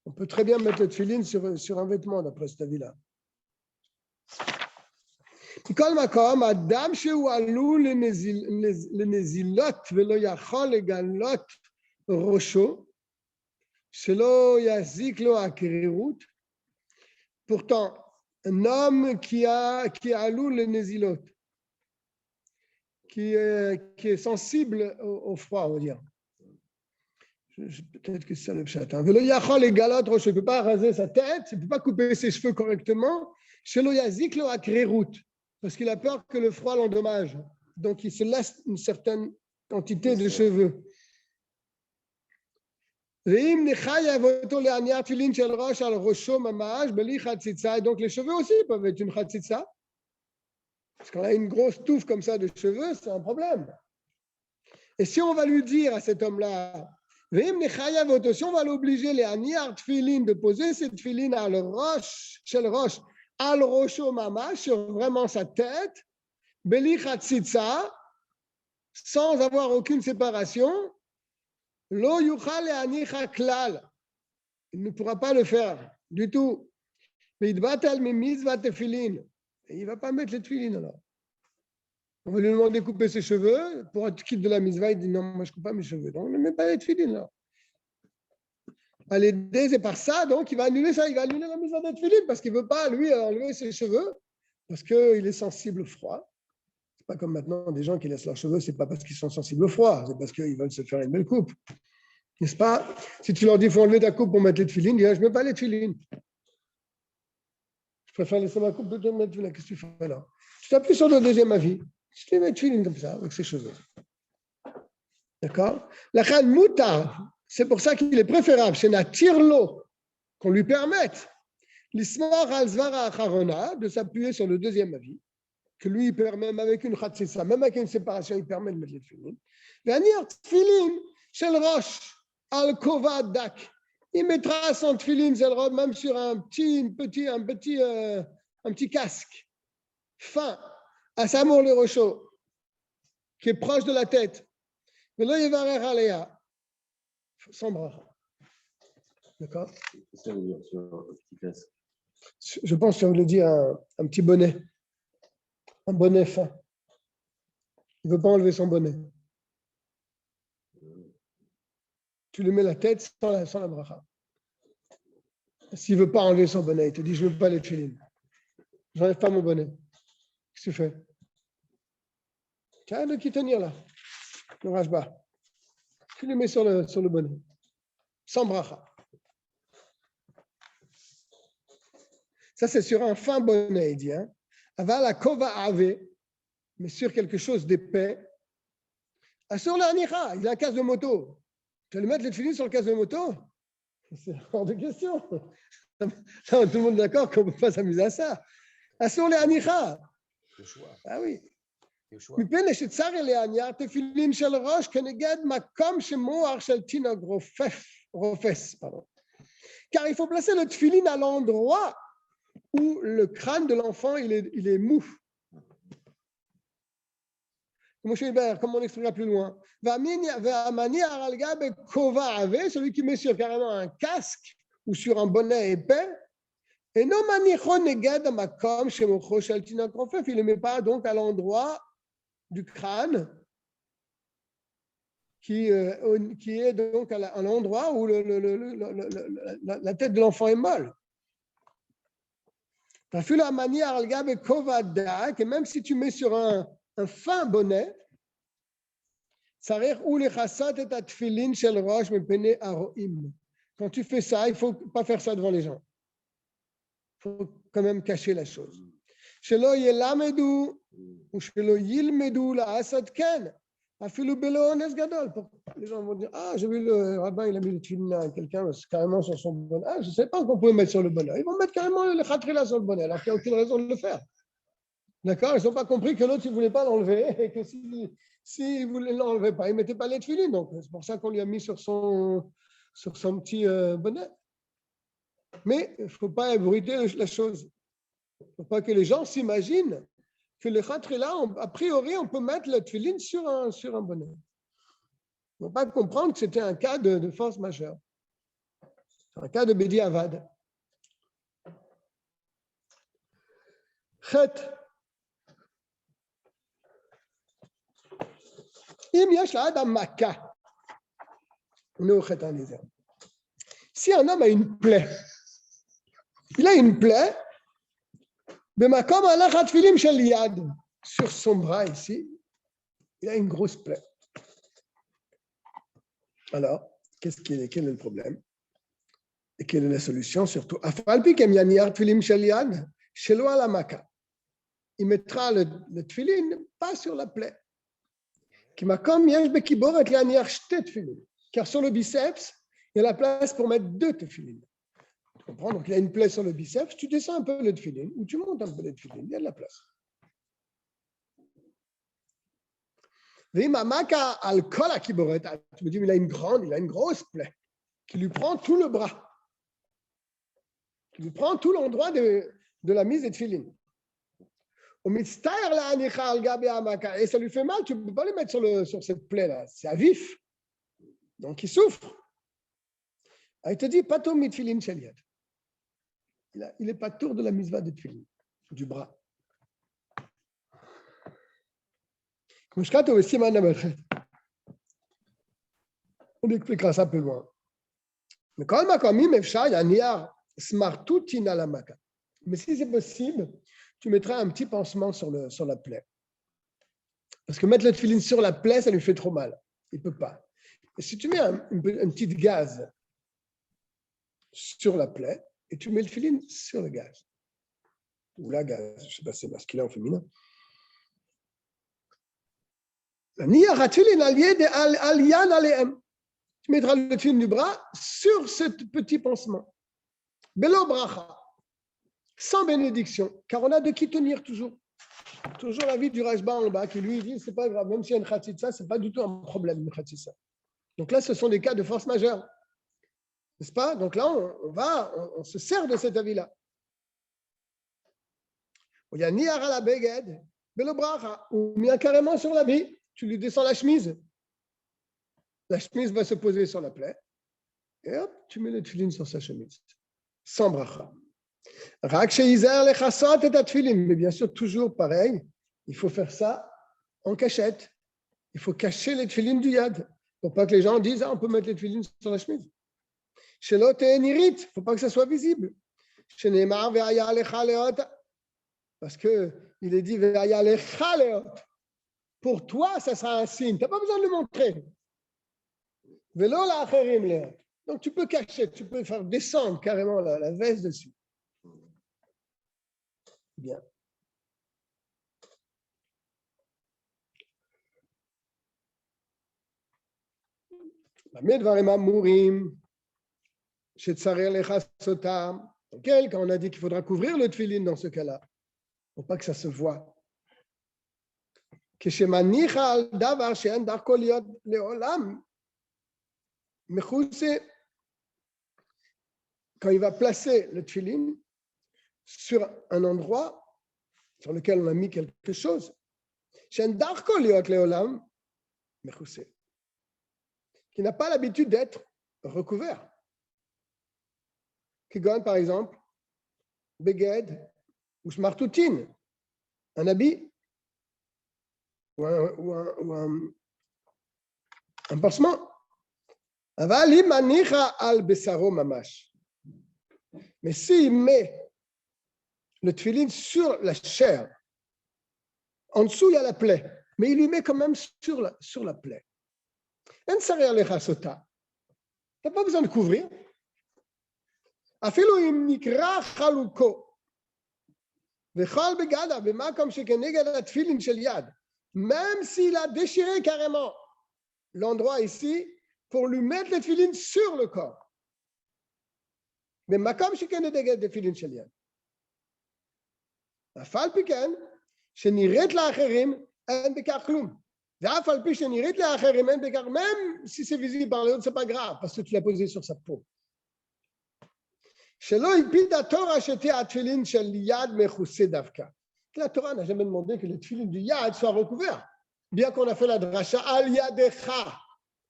Speaker 1: on peut très bien mettre le tefillin sur un vêtement d'après cet avis-là. מכל מקום, אדם שהוא עלול לנזילות ולא יכול לגלות ראשו, שלא יזיק לו הקרירות. Pourtant, un homme qui est עלול לנזילות, qui est sensible au froid, on va dire. Peut-être que c'est ça le pshat. ולא יכול לגלות ראשו, il ne peut pas raser sa tête, il ne peut pas couper ses cheveux correctement, שלא יזיק לו הקרירות. Parce qu'il a peur que le froid l'endommage. Donc, il se laisse une certaine quantité de cheveux. Et donc, les cheveux aussi peuvent être une khatsitsa. Parce qu'on a une grosse touffe comme ça de cheveux, c'est un problème. Et si on va lui dire à cet homme-là, si on va l'obliger de poser cette filine à le roche, chez le roche, al rosho mama, sur vraiment sa tête, beli chatzitza, sans avoir aucune séparation, lo yuchal le'anicha klal, il ne pourra pas le faire du tout. Mais il va pas mettre les tefilin alors. On va lui demander de couper ses cheveux pour être quitte de la mitzvah. Il dit non, moi je ne coupe pas mes cheveux. Donc on ne met pas les tefilin là. C'est par ça, donc il va annuler ça, il va annuler la mitzvah de tefilin parce qu'il ne veut pas lui enlever ses cheveux parce qu'il est sensible au froid. Ce n'est pas comme maintenant des gens qui laissent leurs cheveux, ce n'est pas parce qu'ils sont sensibles au froid, c'est parce qu'ils veulent se faire une belle coupe. N'est-ce pas? Si tu leur dis qu'il faut enlever ta coupe pour mettre les tefilin, ils disent je ne mets pas les tefilin. Je préfère laisser ma coupe plutôt que de mettre tefilin. Qu'est-ce que tu fais là? Tu t'appuies sur le deuxième avis. Je te mets tefilin comme ça, avec ses cheveux. D'accord? La khan moutar, c'est pour ça qu'il est préférable chez Natirlo qu'on lui permette l'ismar al-zvara acharona de s'appuyer sur le deuxième avis, que lui il permet même avec une khatsissa, même avec une séparation, il permet de mettre les tefilin. Venir tefilin chez le roche al-kova dak. Il mettra son tefilin zelrod même sur un petit casque fin à Samour le Rocho, qui est proche de la tête. Mais là, il va aller sans bras. D'accord?
Speaker 4: Ça veut dire sur un petit casque.
Speaker 1: Je pense que ça voulait dire un petit bonnet. Un bonnet fin. Il ne veut pas enlever son bonnet. Tu lui mets la tête sans la bracha. S'il ne veut pas enlever son bonnet, il te dit, je ne veux pas les tefilines. Je n'enlève pas mon bonnet. Qu'est-ce que tu fais? Tu as de qui tenir là, le rajba. Tu le mets sur le bonnet, sans bracha. Ça, c'est sur un fin bonnet, il dit. Hein. Aval la kova ave, mais sur quelque chose d'épais. Sur la anicha, il a un casque de moto. Tu vas lui mettre les tefilines sur le casque de moto? C'est hors de question. Non, tout le monde est d'accord qu'on ne peut pas s'amuser à ça. Sur les anicha. Ah oui. מפני שצר אליה נייר תפילין של ראש כנגד מקום שמוח של תינוק רופס. Car il faut placer le tefilin à l'endroit où le crâne de l'enfant il est mou. Comme on expliquera plus loin. Celui qui met sur carrément un casque ou sur un bonnet épais, et non manicho neged makom shemocho shel tinok rofef, il ne met pas donc à l'endroit du crâne qui est donc à l'endroit où la tête de l'enfant est molle. Et même si tu mets sur un fin bonnet, quand tu fais ça, il ne faut pas faire ça devant les gens. Il faut quand même cacher la chose. שלא ילמדו ושלא ילמדו לעשות כן, אפילו בלא אונס גדול. Les gens vont dire, ah, j'ai vu le rabbin, il a mis le tefilin à quelqu'un carrément sur son bonnet. Ah, je ne sais pas qu'on pouvait mettre sur le bonnet. Ils vont mettre carrément le khatrila sur le bonnet, alors qu'il n'y a aucune raison de le faire. D'accord? Ils n'ont pas compris que l'autre, il ne voulait pas l'enlever et que s'il ne l'enlevait pas, il ne mettait pas les tefilin. Donc, c'est pour ça qu'on lui a mis sur son petit bonnet. Mais il ne faut pas ébruiter la chose. Il ne faut pas que les gens s'imaginent que le khatrila, a priori, on peut mettre le tefilin sur un bonnet. Il ne faut pas comprendre que c'était un cas de force majeure. Un cas de Bedi Avad. Chet. Im yesh la'adam maka. Si un homme a une plaie, il a une plaie, sur son bras ici, il a une grosse plaie. Alors, quel est le problème? Et quelle est la solution surtout? Il mettra le tefilin pas sur la plaie. Car sur le biceps, il y a la place pour mettre 2 tefilin. Tu comprends? Donc, il y a une plaie sur le biceps, tu descends un peu le tefilin ou tu montes un peu le tefilin, il y a de la place. Tu me dis, mais il a une grosse plaie qui lui prend tout le bras, qui lui prend tout l'endroit de la mise des tefilin. Et ça lui fait mal, tu ne peux pas le mettre sur cette plaie-là, c'est à vif. Donc, il souffre. Il te dit, pato mitfilin sheliad. Il n'est pas tour de la misva de tefilin, du bras. On expliquera ça plus loin. Mais quand même, mais si c'est possible, tu mettras un petit pansement sur la plaie. Parce que mettre le tefilin sur la plaie, ça lui fait trop mal. Il ne peut pas. Et si tu mets un petit gaz sur la plaie, et tu mets le tefilin sur le gaz, ou la gaz, je ne sais pas si c'est masculin ou féminin. Tu mettras le tefilin du bras sur ce petit pansement. Belo bracha, sans bénédiction, car on a de qui tenir toujours. Toujours l'avis du Rashba en bas qui lui dit c'est pas grave, même s'il y a une khatsitsa, c'est pas du tout un problème une khatsitsa. Donc là, ce sont des cas de force majeure. N'est-ce pas? Donc là, on se sert de cet avis-là. Il y a ni ara la beged, belo bracha, ou bien carrément sur l'habit, tu lui descends la chemise. La chemise va se poser sur la plaie, et hop, tu mets le tefilin sur sa chemise. Sans bracha. Mais bien sûr, toujours pareil, il faut faire ça en cachette. Il faut cacher les tefilines du yad pour pas que les gens disent on peut mettre les tefilines sur la chemise. Chez l'autre, il ne faut pas que ça soit visible. Chez Neymar, parce qu'il est dit pour toi, ça sera un signe. Tu n'as pas besoin de le montrer. Donc, tu peux cacher, tu peux faire descendre carrément la veste dessus. Bien. Quand on a dit qu'il faudra couvrir le tefillin dans ce cas-là, pour pas que ça se voit. Quand il va placer le tefillin sur un endroit sur lequel on a mis quelque chose, qui n'a pas l'habitude d'être recouvert. Qui gagne par exemple, beged ou smartoutin, un habit ou un pansement. Mais s'il met le tefillin sur la chair, en dessous il y a la plaie, mais il lui met quand même sur la plaie. Tu n'as pas besoin de couvrir. Même s'il a déchiré carrément l'endroit ici pour lui mettre le tefillin sur le corps. Mais מקום שכנגד תפילין של יד. אף על פי כן, שנראית לאחרים, אין בכך כלום. ואף על פי שנראית לאחרים, אין בכך, même si c'est visible par l'autre, c'est pas grave, parce que tu l'as posé sur sa peau. שלא הקפיד התורה שתהיה התפילין של יד מכוסה דווקא. La Torah n'a jamais demandé que le tefillin du yad soit recouvert. Bien qu'on a fait la dracha al yadecha,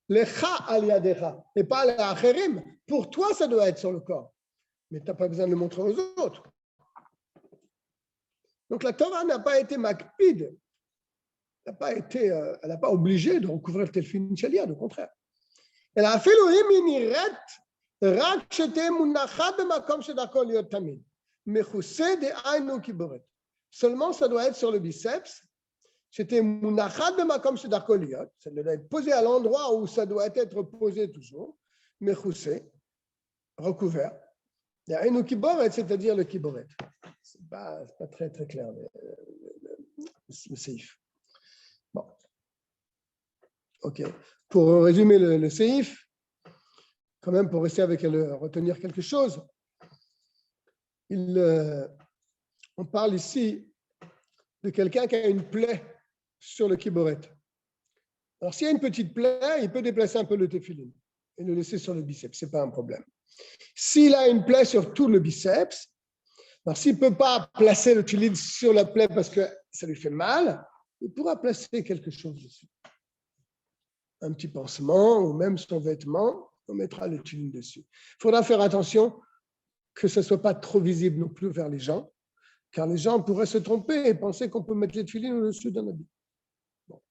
Speaker 1: lecha al yadecha, et pas al acherim. Pour toi, ça doit être sur le corps. Mais tu n'as pas besoin de le montrer aux autres. Donc la Torah n'a pas été makpid. Elle n'a pas obligé de recouvrir le tefillin shel yad, au contraire. Elle a fait l'ohim iniret rak shete munachat b'makom shedarko liot tamid mechuseh de'aynu kiboret. Seulement, ça doit être sur le biceps. C'était munachat b'makom shedarko liot. Ça doit être posé à l'endroit où ça doit être posé toujours. Mechuseh, recouvert. De'aynu kiboret, c'est-à-dire le kiboret. C'est pas très très clair le seif. Bon. Ok. Pour résumer le seif, quand même pour rester avec elle, retenir quelque chose, on parle ici de quelqu'un qui a une plaie sur le kiboret. Alors s'il y a une petite plaie, il peut déplacer un peu le tefillin et le laisser sur le biceps, ce n'est pas un problème. S'il a une plaie sur tout le biceps, alors s'il ne peut pas placer le tefillin sur la plaie parce que ça lui fait mal, il pourra placer quelque chose dessus. Un petit pansement ou même son vêtement, on mettra le tefillin dessus. Il faudra faire attention que ce ne soit pas trop visible non plus vers les gens, car les gens pourraient se tromper et penser qu'on peut mettre les tefillin au-dessus d'un habit. Bon.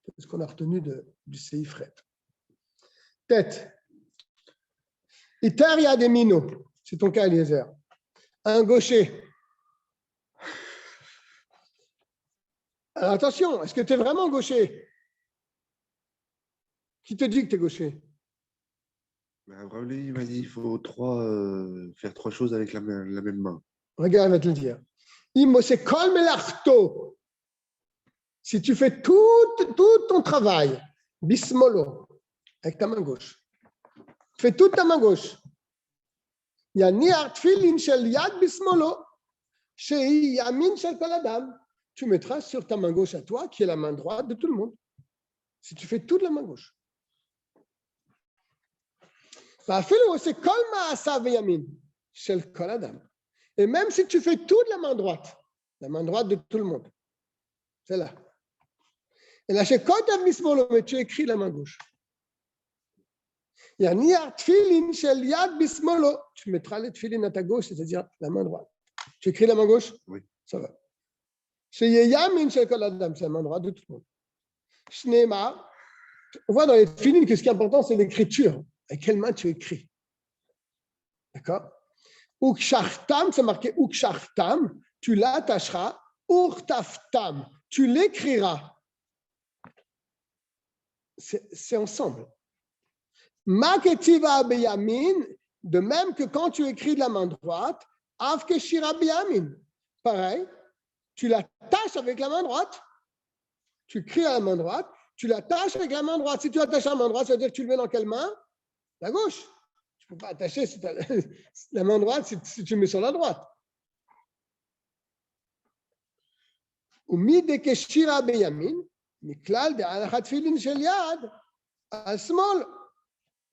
Speaker 1: C'est ce qu'on a retenu du Seifret. Tête. Iter yademino, c'est ton cas, Eliezer. Un gaucher. Alors attention, est-ce que tu es vraiment gaucher? Qui te dit que tu es gaucher?
Speaker 3: Abraham, il m'a dit qu'il faut faire trois choses avec la même main.
Speaker 1: Regarde, il va te le dire. Si tu fais tout ton travail, bismolo, avec ta main gauche, tu fais toute ta main gauche. Il y a ni artfilin shel yad bismolo, shei yamin shel kol adam. Tu mettras sur ta main gauche à toi, qui est la main droite de tout le monde. Si tu fais toute la main gauche. Et même si tu fais toute la main droite de tout le monde, c'est là. Et là, mais tu écris la main gauche. Tu mettras les tefillin à ta gauche, c'est-à-dire la main droite. Tu écris la main gauche?
Speaker 3: Oui.
Speaker 1: Ça va. C'est Yamin Shel Kol Adam, c'est la main droite de tout le monde. Shnema, on voit dans les filines que ce qui est important, c'est l'écriture. Avec quelle main tu écris? D'accord? Ukshartam, c'est marqué Ukshartam, tu l'attacheras. Urtaftam, tu l'écriras. C'est ensemble. Maketiva beyamin, de même que quand tu écris de la main droite, avkeshira beyamin. Pareil, tu l'attaches avec la main droite. Tu écris à la main droite, tu l'attaches avec la main droite. Si tu attaches à la main droite, ça veut dire que tu le mets dans quelle main? La gauche. Tu ne peux pas attacher la main droite si tu le mets sur la droite. ומדקשירה בימין, מכלל דהנחת תפילין של יד, על שמאל.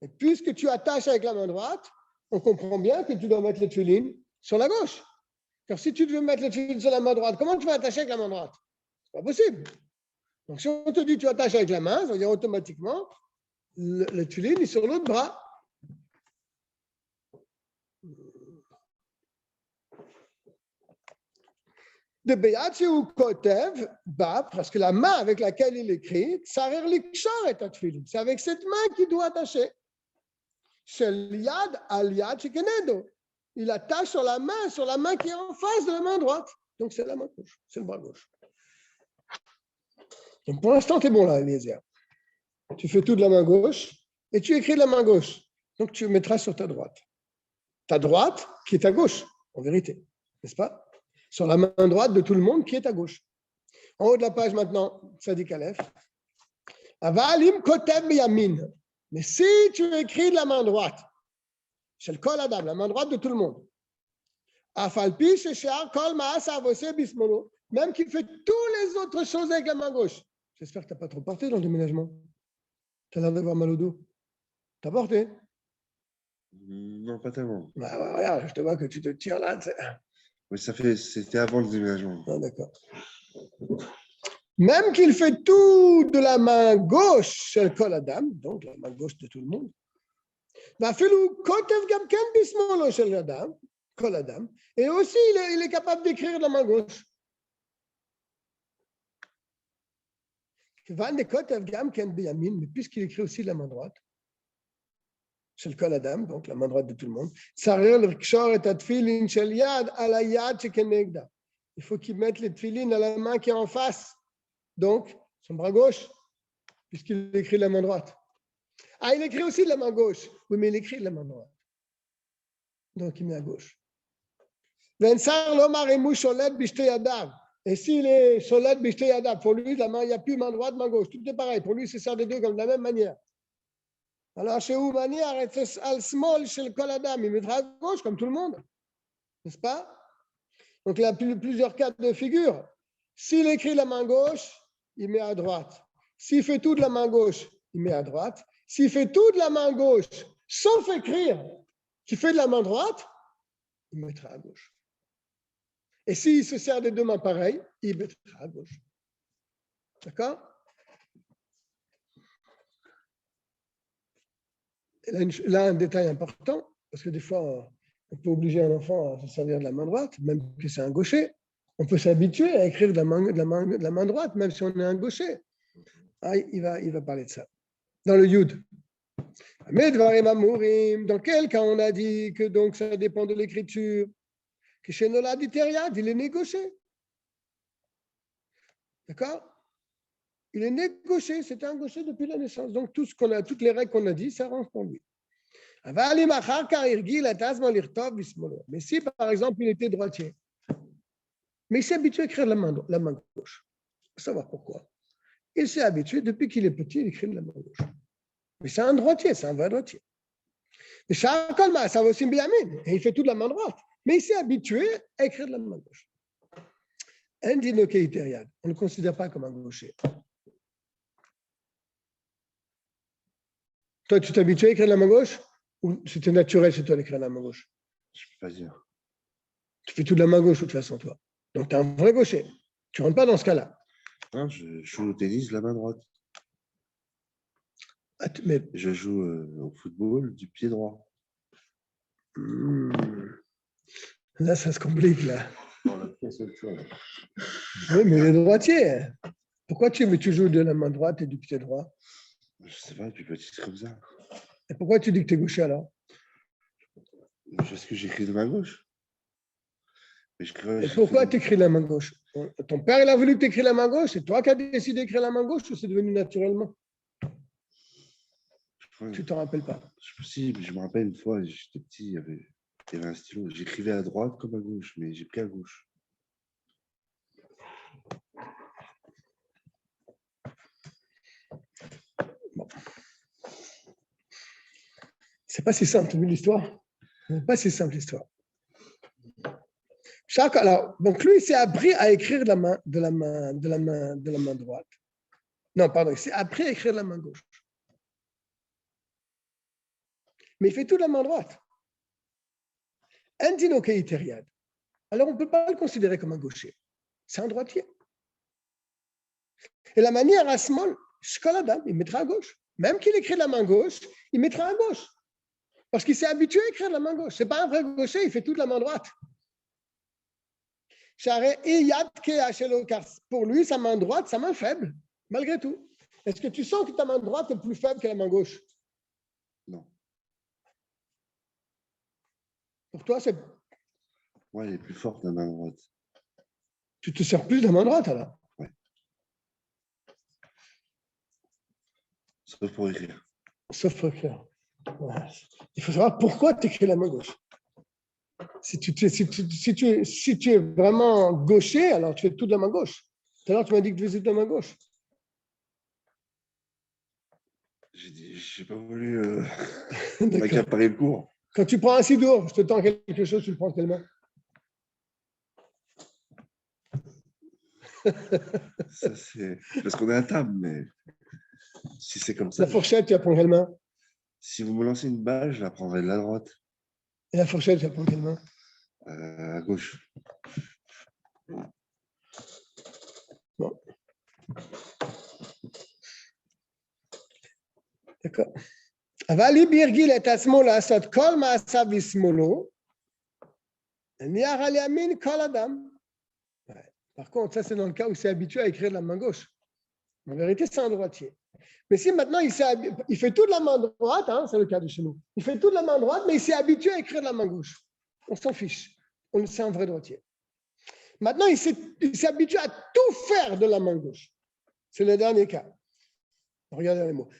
Speaker 1: Et puisque tu attaches avec la main droite, on comprend bien que tu dois mettre les tefilines sur la gauche. Car si tu veux mettre les tefilines sur la main droite, comment tu vas attacher avec la main droite? C'est pas possible. Donc si on te dit tu attaches avec la main, ça veut dire automatiquement le tefilin est sur l'autre bras. De Be'atzi ou Kotev, parce que la main avec laquelle il écrit, Tsarer Likshar est Tefilin. C'est avec cette main qu'il doit attacher. Shel Yad al Yad Shekenedo. Il attache sur la main qui est en face de la main droite. Donc c'est la main gauche, c'est le bras gauche. Donc pour l'instant, tu es bon là, Eliezer. Tu fais tout de la main gauche et tu écris de la main gauche. Donc tu mettras sur ta droite. Ta droite qui est à gauche, en vérité, n'est-ce pas? Sur la main droite de tout le monde qui est à gauche. En haut de la page maintenant, Tzadik Aleph. Avalim kotev yamin. Mais si tu écris de la main droite, Shel Kol Adam, la main droite de tout le monde, Afalpi sheshar kol ma'as avoseh bismolo, même qui fait toutes les autres choses avec la main gauche. J'espère que tu n'as pas trop porté dans le déménagement. Tu as l'air d'avoir mal au dos. Tu as porté?
Speaker 3: Non, pas tellement.
Speaker 1: Bah, regarde, je te vois que tu te tires là.
Speaker 3: Oui, c'était avant le déménagement.
Speaker 1: Ah, d'accord. Même qu'il fait tout de la main gauche chez le Kol Adam, donc la main gauche de tout le monde, et aussi il est capable d'écrire de la main gauche. Mais puisqu'il écrit aussi de la main droite, chez le Kol Adam, donc la main droite de tout le monde, il faut qu'il mette les tefilines à la main qui est en face, donc son bras gauche, puisqu'il écrit de la main droite. Ah, il écrit aussi de la main gauche. Oui, mais il écrit de la main droite. Donc il met à gauche. Et s'il est sholet b'shtei yadav, pour lui, la main, il n'y a plus main droite, main gauche. Tout est pareil. Pour lui, c'est ça des deux comme de la même manière. Alors, chez Oumani, arrête al small chez le Kol Adam, il mettra à gauche comme tout le monde. N'est-ce pas? Donc, il y a plusieurs cas de figure. S'il écrit la main gauche, il met à droite. S'il fait tout de la main gauche, il met à droite. S'il fait tout de la main gauche, sauf écrire, qu'il fait de la main droite, il mettra à gauche. Et s'il se sert des deux mains pareilles, il mettra à gauche. D'accord? Là, un détail important, parce que des fois, on peut obliger un enfant à se servir de la main droite, même que c'est un gaucher. On peut s'habituer à écrire de la main droite, même si on est un gaucher. Ah, il va parler de ça. Dans le Yud. Dans quel cas on a dit que donc ça dépend de l'écriture? Que chez Nolad Iteriad, il est né gaucher. D'accord? Il est né gaucher, c'était un gaucher depuis la naissance. Donc toutes les règles qu'on a dit, ça rentre pour lui. Mais si par exemple il était droitier, mais il s'est habitué à écrire la main gauche. Il faut savoir pourquoi. Il s'est habitué, depuis qu'il est petit, il écrit de la main gauche. Mais c'est un droitier, c'est un vrai droitier. Et ça va aussi bien, et il fait tout de la main droite. Mais il s'est habitué à écrire de la main gauche. On ne le considère pas comme un gaucher. Toi, tu t'es habitué à écrire de la main gauche ou c'était naturel chez toi d'écrire de la main gauche?
Speaker 3: Je ne peux pas dire.
Speaker 1: Tu fais tout de la main gauche de toute façon, toi. Donc, tu es un vrai gaucher. Tu ne rentres pas dans ce cas-là.
Speaker 3: Non, je joue au tennis de la main droite.
Speaker 1: Ah, mais...
Speaker 3: Je joue au football du pied droit.
Speaker 1: Là, ça se complique, là.
Speaker 3: Dans
Speaker 4: droitier, c'est autre chose.
Speaker 1: Oui, mais les droitiers. Pourquoi tu joues de la main droite et du pied droit?
Speaker 3: Je sais pas, depuis petit, c'est comme ça.
Speaker 1: Et pourquoi tu dis que tu es gaucher alors?
Speaker 3: Parce que j'écris de ma gauche. Mais
Speaker 1: Et pourquoi tu écris la main gauche? Ton père, il a voulu que tu écris la main gauche. C'est toi qui as décidé d'écrire la main gauche ou c'est devenu naturellement? Tu t'en rappelles pas?
Speaker 3: Si, je me rappelle une fois, j'étais petit, il y avait un stylo. J'écrivais à droite comme à gauche, mais j'ai pris à gauche.
Speaker 1: Bon. C'est pas si simple, tu as vu l'histoire? C'est pas si simple l'histoire. Alors, donc lui, il s'est appris à écrire de la main droite. Non, pardon, il s'est appris à écrire de la main gauche. Mais il fait tout de la main droite. Alors, on ne peut pas le considérer comme un gaucher. C'est un droitier. Et la manière à small, il mettra à gauche. Même qu'il écrit de la main gauche, il mettra à gauche. Parce qu'il s'est habitué à écrire de la main gauche. Ce n'est pas un vrai gaucher, il fait tout de la main droite. Car pour lui, sa main droite, sa main faible, malgré tout. Est-ce que tu sens que ta main droite est plus faible que la main gauche?
Speaker 3: Non.
Speaker 1: Pour toi, c'est...
Speaker 3: Ouais, elle est plus forte, la main droite.
Speaker 1: Tu te sers plus de la main droite, alors?
Speaker 3: Ouais. Sauf pour écrire.
Speaker 1: Sauf pour écrire. Ouais. Il faut savoir pourquoi tu écris la main gauche. Si tu es vraiment gaucher, alors tu fais tout de la main gauche. Tout à l'heure, tu m'as dit que tu faisais de la main gauche.
Speaker 3: J'ai pas voulu m'accaparer le cours.
Speaker 1: Quand tu prends un sidour, je te tends quelque chose, tu le prends tellement.
Speaker 3: Ça, c'est parce qu'on est à table, mais si c'est comme ça.
Speaker 1: La fourchette, tu la prends quelle main?
Speaker 3: Si vous me lancez une balle, je la prendrai de la droite.
Speaker 1: Et la fourchette, tu la prends quelle main?
Speaker 3: À gauche.
Speaker 1: Bon. D'accord. Avali birgil et asmol asot kol ma'asav ismolo. Niar al yamin kol adam. Par contre, ça, c'est dans le cas où il s'est habitué à écrire de la main gauche. En vérité, c'est un droitier. Mais si maintenant, il fait tout de la main droite, hein, c'est le cas de chez nous, il fait tout de la main droite, mais il s'est habitué à écrire de la main gauche. On s'en fiche. C'est un vrai droitier. Maintenant, il s'est habitué à tout faire de la main gauche. C'est le dernier cas. Regardez les mots.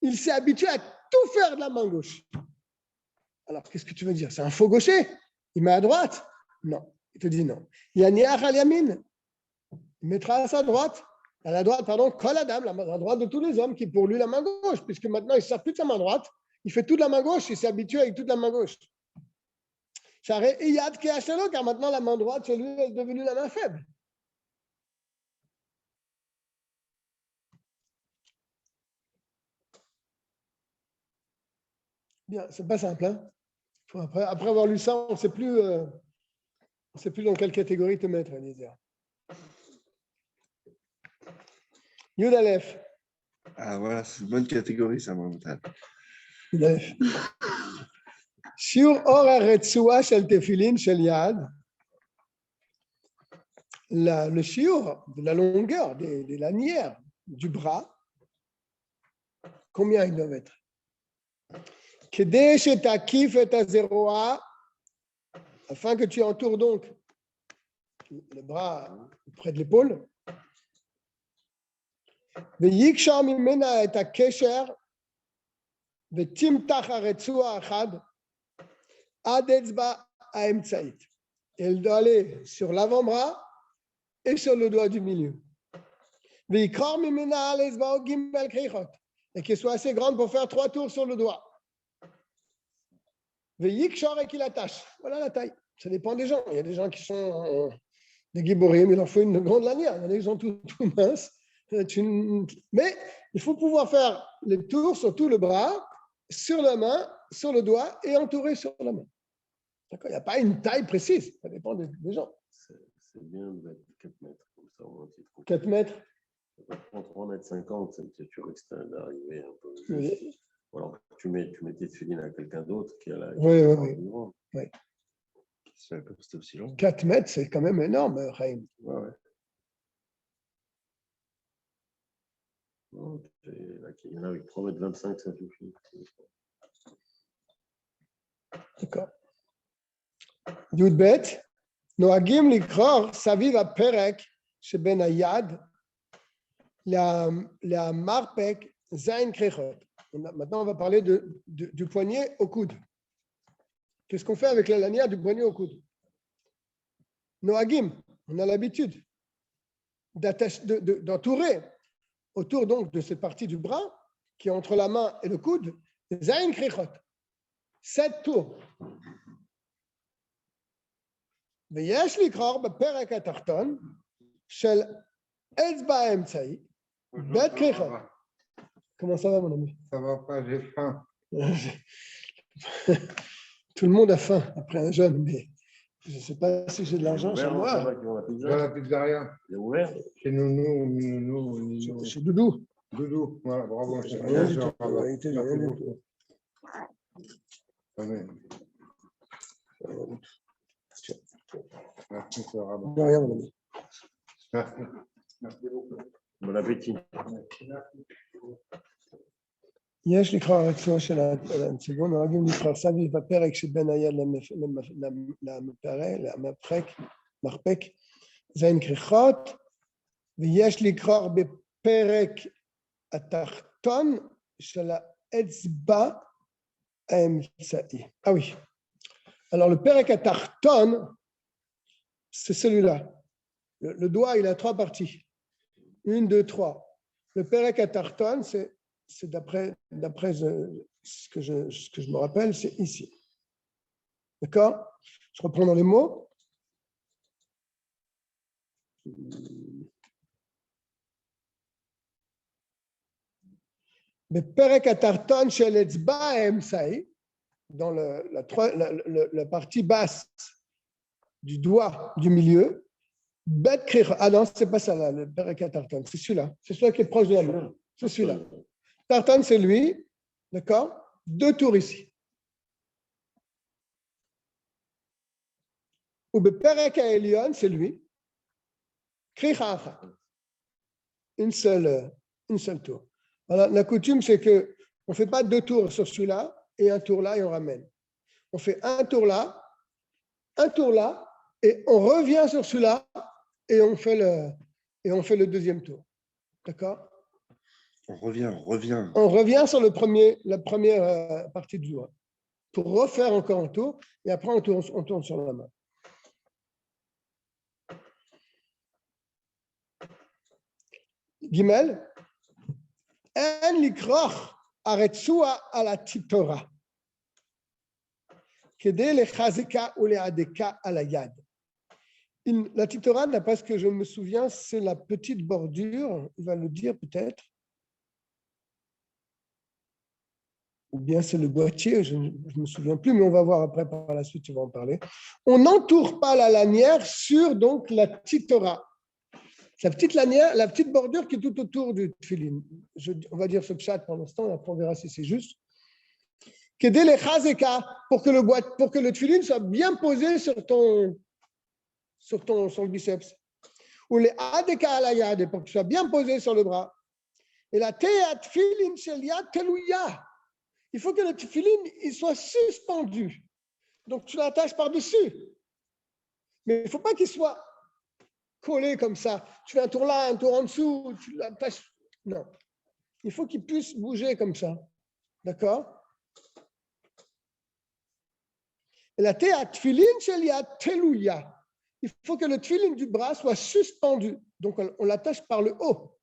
Speaker 1: Il s'est habitué à tout faire de la main gauche. Alors, qu'est-ce que tu veux dire? C'est un faux gaucher? Il met à droite? Non. Il te dit non. Il mettra à sa droite, à la droite, pardon, kol adam, la droite de tous les hommes, qui est pour lui la main gauche, puisque maintenant il ne sert plus de sa main droite, il fait toute la main gauche, il s'est habitué avec toute la main gauche. Car maintenant la main droite, chez lui, est devenue la main faible. Bien, c'est pas simple. Hein? Après avoir lu ça, on ne sait plus dans quelle catégorie te mettre, Eliezer. Yud Aleph.
Speaker 3: Ah voilà, c'est une bonne catégorie, ça, mental.
Speaker 1: Yud Aleph. Shiur or haretzua shel tefilin shel yad. Le shiur de la longueur des lanières du bras, combien ils doivent être? Afin que tu entoures donc le bras près de l'épaule. Elle doit aller sur l'avant-bras et sur le doigt du milieu. Et qu'elle soit assez grande pour faire 3 tours sur le doigt. Et qu'il attache. Voilà la taille. Ça dépend des gens. Il y a des gens qui sont des giborim, il leur faut une grande lanière. Il y en a qui sont tout minces. Mais il faut pouvoir faire les tours sur tout le bras, sur la main, sur le doigt et entouré sur la main. D'accord? Il n'y a pas une taille précise. Ça dépend des gens.
Speaker 4: C'est bien de mettre 4 mètres. Comme ça, on
Speaker 1: 4 mètres.
Speaker 4: 3,50 m, tu risques d'arriver un peu.
Speaker 1: Oui.
Speaker 4: Ou alors tu mets tes tefilines à quelqu'un d'autre qui a la.
Speaker 1: Oui.
Speaker 3: C'est un peu c'était aussi long.
Speaker 1: 4 mètres, c'est quand même énorme, Chaim.
Speaker 4: Ouais. Non, il y en a avec 3,25 m, ça suffit.
Speaker 1: D'accord. Yud Bet, Noagim Likror, Saviv Aperek, Sheben Ayad, la Marpek, Zain Krechot. Maintenant, on va parler du poignet au coude. Qu'est-ce qu'on fait avec la lanière du poignet au coude? Noagim, on a l'habitude d'entourer autour donc de cette partie du bras qui est entre la main et le coude, Zain Krechot. 7 tours. ויש לקרוא בפרק התחתון של אצבע האמצעי, בית כריכות. Comment ça va, mon ami?
Speaker 5: Ça va pas, j'ai faim.
Speaker 1: Tout le monde a faim après un jeûne, mais je ne sais pas si j'ai de l'argent chez moi.
Speaker 5: Dans la pizzeria.
Speaker 4: Il est ouvert?
Speaker 5: Chez Nounou.
Speaker 1: Chez Doudou.
Speaker 5: Doudou, voilà, bravo.
Speaker 1: J'ai rien du tout. En réalité, j'ai rien du tout.
Speaker 5: Merci, c'est rabat.
Speaker 1: De rien, mon ami.
Speaker 5: Merci beaucoup.
Speaker 4: Bon appétit.
Speaker 1: יש לקרוא הרצון של הנציגון, נוהגים לקרוא סביב בפרק שבין היד למרפק, זין כריכות, ויש לקרוא בפרק התחתון של האצבע האמצעי. Ah oui. Alors le perek atachton, c'est celui-là. Le doigt, il a 3 parties. 1, 2, 3. Le perek atachton, c'est d'après ce que je me rappelle, c'est ici. D'accord? Je reprends dans les mots. Le perek atachton shel etzba emsaï, dans la partie basse du doigt du milieu, bet krich. Ah non, c'est pas ça là, le perek atachton, c'est celui-là. C'est celui qui est proche de la main. C'est celui-là. Tartan, c'est lui, d'accord? 2 tours ici. Ou Beperek Elion, c'est lui. Kricha, une seule tour. Alors, la coutume, c'est que on ne fait pas 2 tours sur celui-là et un tour là et on ramène. On fait un tour là, et on revient sur celui-là et on fait le deuxième tour. D'accord?
Speaker 3: On revient.
Speaker 1: On revient sur la première partie du doigt pour refaire encore un tour et après on tourne sur la main. Gimel, en likroch aretzua ala titora, kedei lechazeka ou leadeka ala yad. La titora, d'après ce que je me souviens, c'est la petite bordure, il va le dire peut-être. Ou bien c'est le boîtier, je ne me souviens plus, mais on va voir après par la suite, tu vas en parler. On n'entoure pas la lanière sur donc la titora. La petite lanière, la petite bordure qui est tout autour du tefillin. On va dire ce pshat pour l'instant, et après on verra si c'est juste. Kedei lechazeka, pour que le tefillin soit bien posé sur le biceps. Ou les adeka ala yad, pour qu'il soit bien posé sur le bras. Et la teya tefillin shel yad telouya. Il faut que le tefillin il soit suspendu. Donc, tu l'attaches par-dessus. Mais il ne faut pas qu'il soit collé comme ça. Tu fais un tour là, un tour en dessous, tu l'attaches. Non. Il faut qu'il puisse bouger comme ça. D'accord? Et la théa tefillin shel yad telouya. Il faut que le tefillin du bras soit suspendu. Donc, on l'attache par le haut.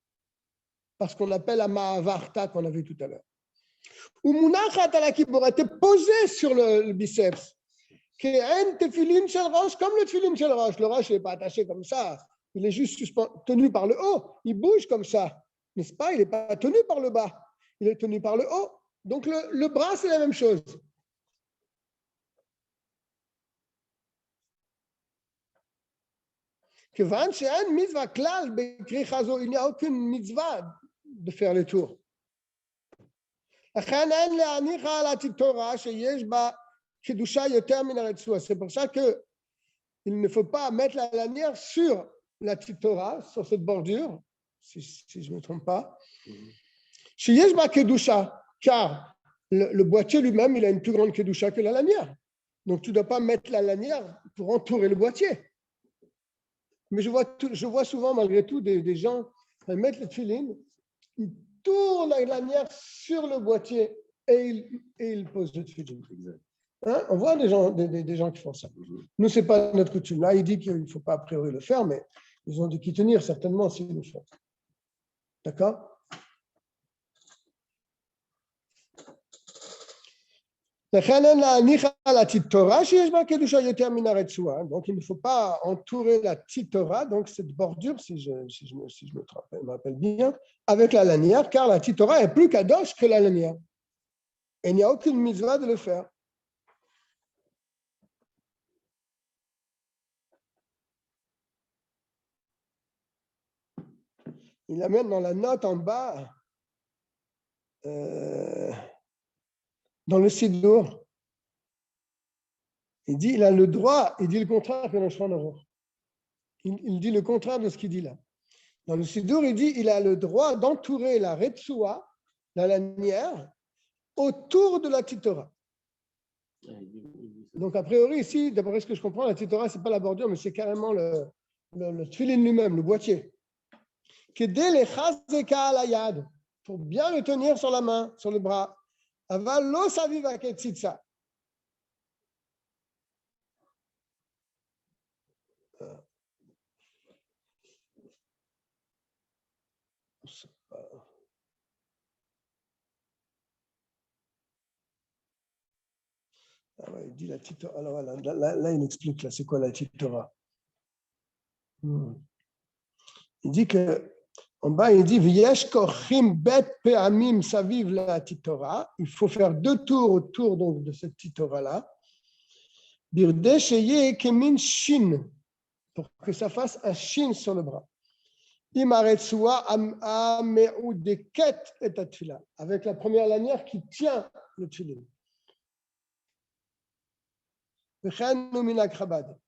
Speaker 1: Parce qu'on appelle la ma'avarta qu'on a vu tout à l'heure. Ou munachat ala kibora, t'es posé sur le biceps. Qu'en tefillin shel rosh, comme le tefillin shel rosh. Le rosh n'est pas attaché comme ça. Il est juste tenu par le haut. Il bouge comme ça. N'est-ce pas? Il n'est pas tenu par le bas. Il est tenu par le haut. Donc le bras, c'est la même chose. Kevan she'en mitzvah klal bekricha zo, il n'y a aucune mitzvah de faire le tour. לכן אין להניחה על התורה שיש בה קדושה יותר מן הרצועה. C'est pour ça que il ne faut pas mettre la lanière sur la Torah, sur cette bordure, si je ne me trompe pas. שיש בה קדושה, car le boîtier lui-même, il a une plus grande kedusha que la lanière. Donc, tu ne dois pas mettre la lanière pour entourer le boîtier. Mais je vois souvent, malgré tout, des gens qui mettent le tefillin, ils tournent la lanière sur le boîtier et ils posent le tefillin. Hein? On voit des gens qui font ça. Nous, ce n'est pas notre coutume. Là, il dit qu'il ne faut pas a priori le faire, mais ils ont dû y tenir certainement s'ils le font. D'accord? Donc, il ne faut pas entourer la petite Torah, donc cette bordure, si je me rappelle bien, avec la lanière, car la petite Torah est plus kadosh que la lanière. Et il n'y a aucune mitzvah de le faire. Il amène dans la note en bas, dans le Siddur, il dit il a le droit, il dit le contraire que le Shulchan Aruch. Il dit le contraire de ce qu'il dit là. Dans le Siddur, il dit il a le droit d'entourer la Retsoua, la lanière, autour de la Torah. Donc, a priori, ici, d'après ce que je comprends, la Torah, ce n'est pas la bordure, mais c'est carrément le tefillin lui-même, le boîtier. Pour bien le tenir sur la main, sur le bras. Aval lo saviv haketzitza. Ah ouais, il dit la petite Torah. Alors là, il explique là, c'est quoi la petite Torah. Il dit que en bas, il dit V'yesh kochim bet pe'amim saviv la Torah. Il faut faire 2 tours autour donc de cette Torah là. Birde sheye kemin shin, pour que ça fasse un shin sur le bras. Imaretzua ameudeket et atfila, avec la première lanière qui tient le tefillin. V'chenu minak chabad.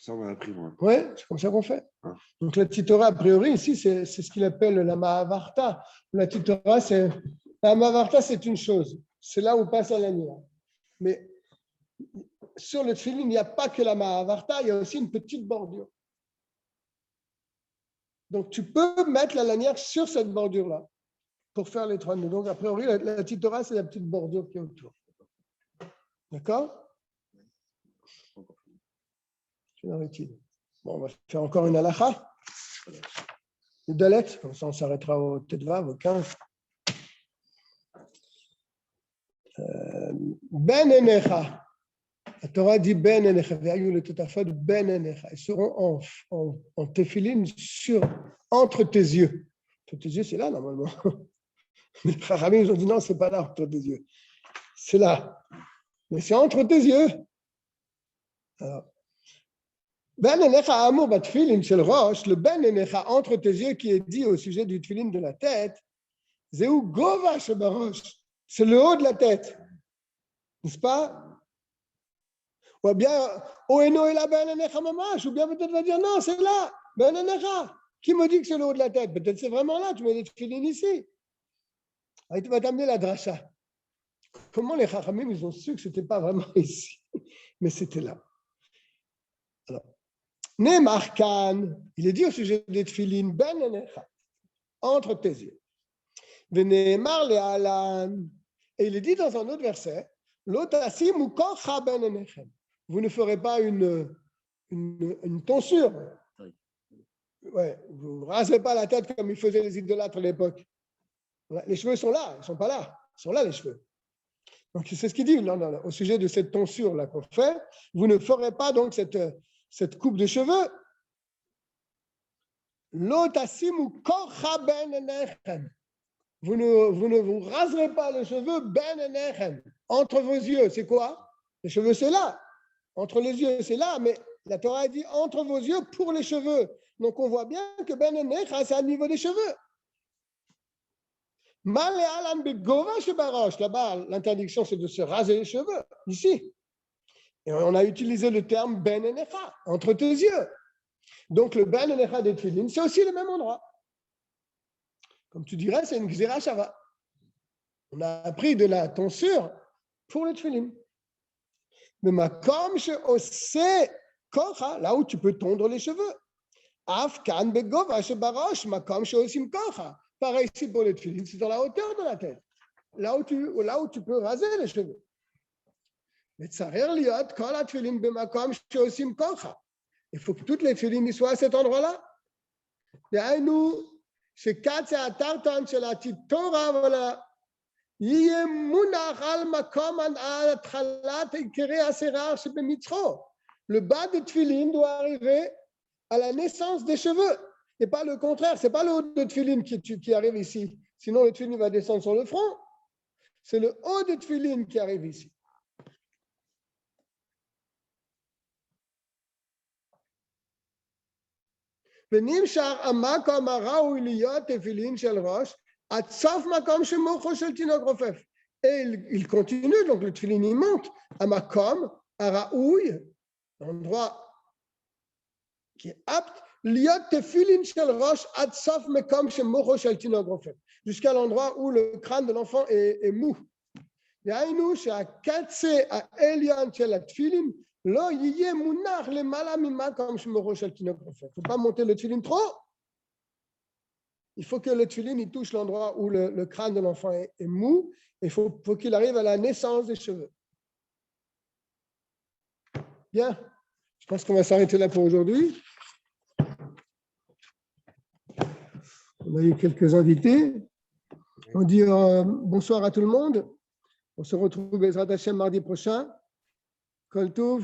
Speaker 3: Ça, on m'a appris, moi.
Speaker 1: Oui, c'est comme ça qu'on fait. Donc, la Torah, a priori, ici, c'est ce qu'il appelle la Mahavarta. La Torah, la Mahavarta, c'est une chose. C'est là où passe la lanière. Mais sur le tefillin, il n'y a pas que la Mahavarta, il y a aussi une petite bordure. Donc, tu peux mettre la lanière sur cette bordure-là pour faire les 3 nœuds. Donc, a priori, la Torah, c'est la petite bordure qui est autour. D'accord? Bon, on va faire encore une halakha. Le dalet, comme ça on s'arrêtera au Tetvav, au 15. Ben enecha. La Torah dit ben enecha. Ve'ayu le tetafot ben enecha. Ils seront en tefillin entre tes yeux. Entre tes yeux, c'est là normalement. Les Chachamim, ils ont dit non, c'est pas là entre tes yeux. C'est là. Mais c'est entre tes yeux. Alors. Ben enecha amour bat tefillin shel rosh, le ben enecha entre tes yeux qui est dit au sujet du tefillin de la tête, zeu gova shebarosh, c'est le haut de la tête, n'est-ce pas? Ou bien oeno ela ben enecha mamash, ou bien peut-être va dire non, c'est là, ben enecha. Qui me dit que c'est le haut de la tête? Peut-être c'est vraiment là, tu mets des tefillin ici. Et tu vas t'amener la dracha. Comment les chachamim ils ont su que c'était pas vraiment ici, mais c'était là. Alors. Ne'emar kan, il est dit au sujet des tefillin, ben enecha, entre tes yeux. Ve'ne'emar le'alan, et il est dit dans un autre verset, lo tasimu kocha ben enechem. Vous ne ferez pas une tonsure. Ouais, vous ne rasez pas la tête comme ils faisaient les idolâtres à l'époque. Les cheveux sont là, ils ne sont pas là. Ils sont là, les cheveux. Donc, c'est ce qu'il dit non, au sujet de cette tonsure-là qu'on fait. Vous ne ferez pas donc cette coupe de cheveux. Vous ne vous raserez pas les cheveux ben enechem, entre vos yeux. C'est quoi? Les cheveux, c'est là. Entre les yeux, c'est là. Mais la Torah dit entre vos yeux pour les cheveux. Donc, on voit bien que ben enechem, c'est à niveau des cheveux. Maléalan begova shebarosh. Là-bas, l'interdiction, c'est de se raser les cheveux. Ici. Et on a utilisé le terme ben enecha, entre tes yeux. Donc, le ben enecha des tefilin, c'est aussi le même endroit. Comme tu dirais, c'est une gzera shava. On a appris de la tonsure pour le tefilin. Mais makom she'oseh kocha, là où tu peux tondre les cheveux. Af kan begova shebarosh, makom she'osim kocha. Pareil ici pour le tefilin, c'est dans la hauteur de la tête. Là où tu peux raser les cheveux. Mais tsarer liot kol ha-tefilin b'makom she'osim kocha. Il faut que toutes les tefilin soient à cet endroit-là. דהיינו, שקצה הטרטן של הציטורה, אבל יהיה מונח על מקום על התחלת עיקרי השיער שבמצחו. Le bas de tefilin doit arriver à la naissance des cheveux, et pas le contraire. C'est pas le haut de tefilin qui arrive ici. Sinon, le tefilin va descendre sur le front. C'est le haut de tefilin qui arrive ici. ונמשך המקום הראוי להיות תפילין של ראש, עד סוף מקום שמוחו של תינוק רופף. Et il continue, donc le tefilin il monte à makom, à raoui, l'endroit qui est apte, liot tefilin shel rosh ad sof makom shemocho shel tinok rofef, jusqu'à l'endroit où le crâne de l'enfant est mou. דהיינו שהקצה העליון של התפילין לא יהיה מונח למעלה ממקום שמוחו של תינוק רופף. Il ne faut pas monter le tefilin trop. Il faut que le tefilin il touche l'endroit où le crâne de l'enfant est mou. Il faut qu'il arrive à la naissance des cheveux. Bien, je pense qu'on va s'arrêter là pour aujourd'hui. On a eu quelques invités. On dit bonsoir à tout le monde. On se retrouve Bezrat Hashem mardi prochain. Kol Tov.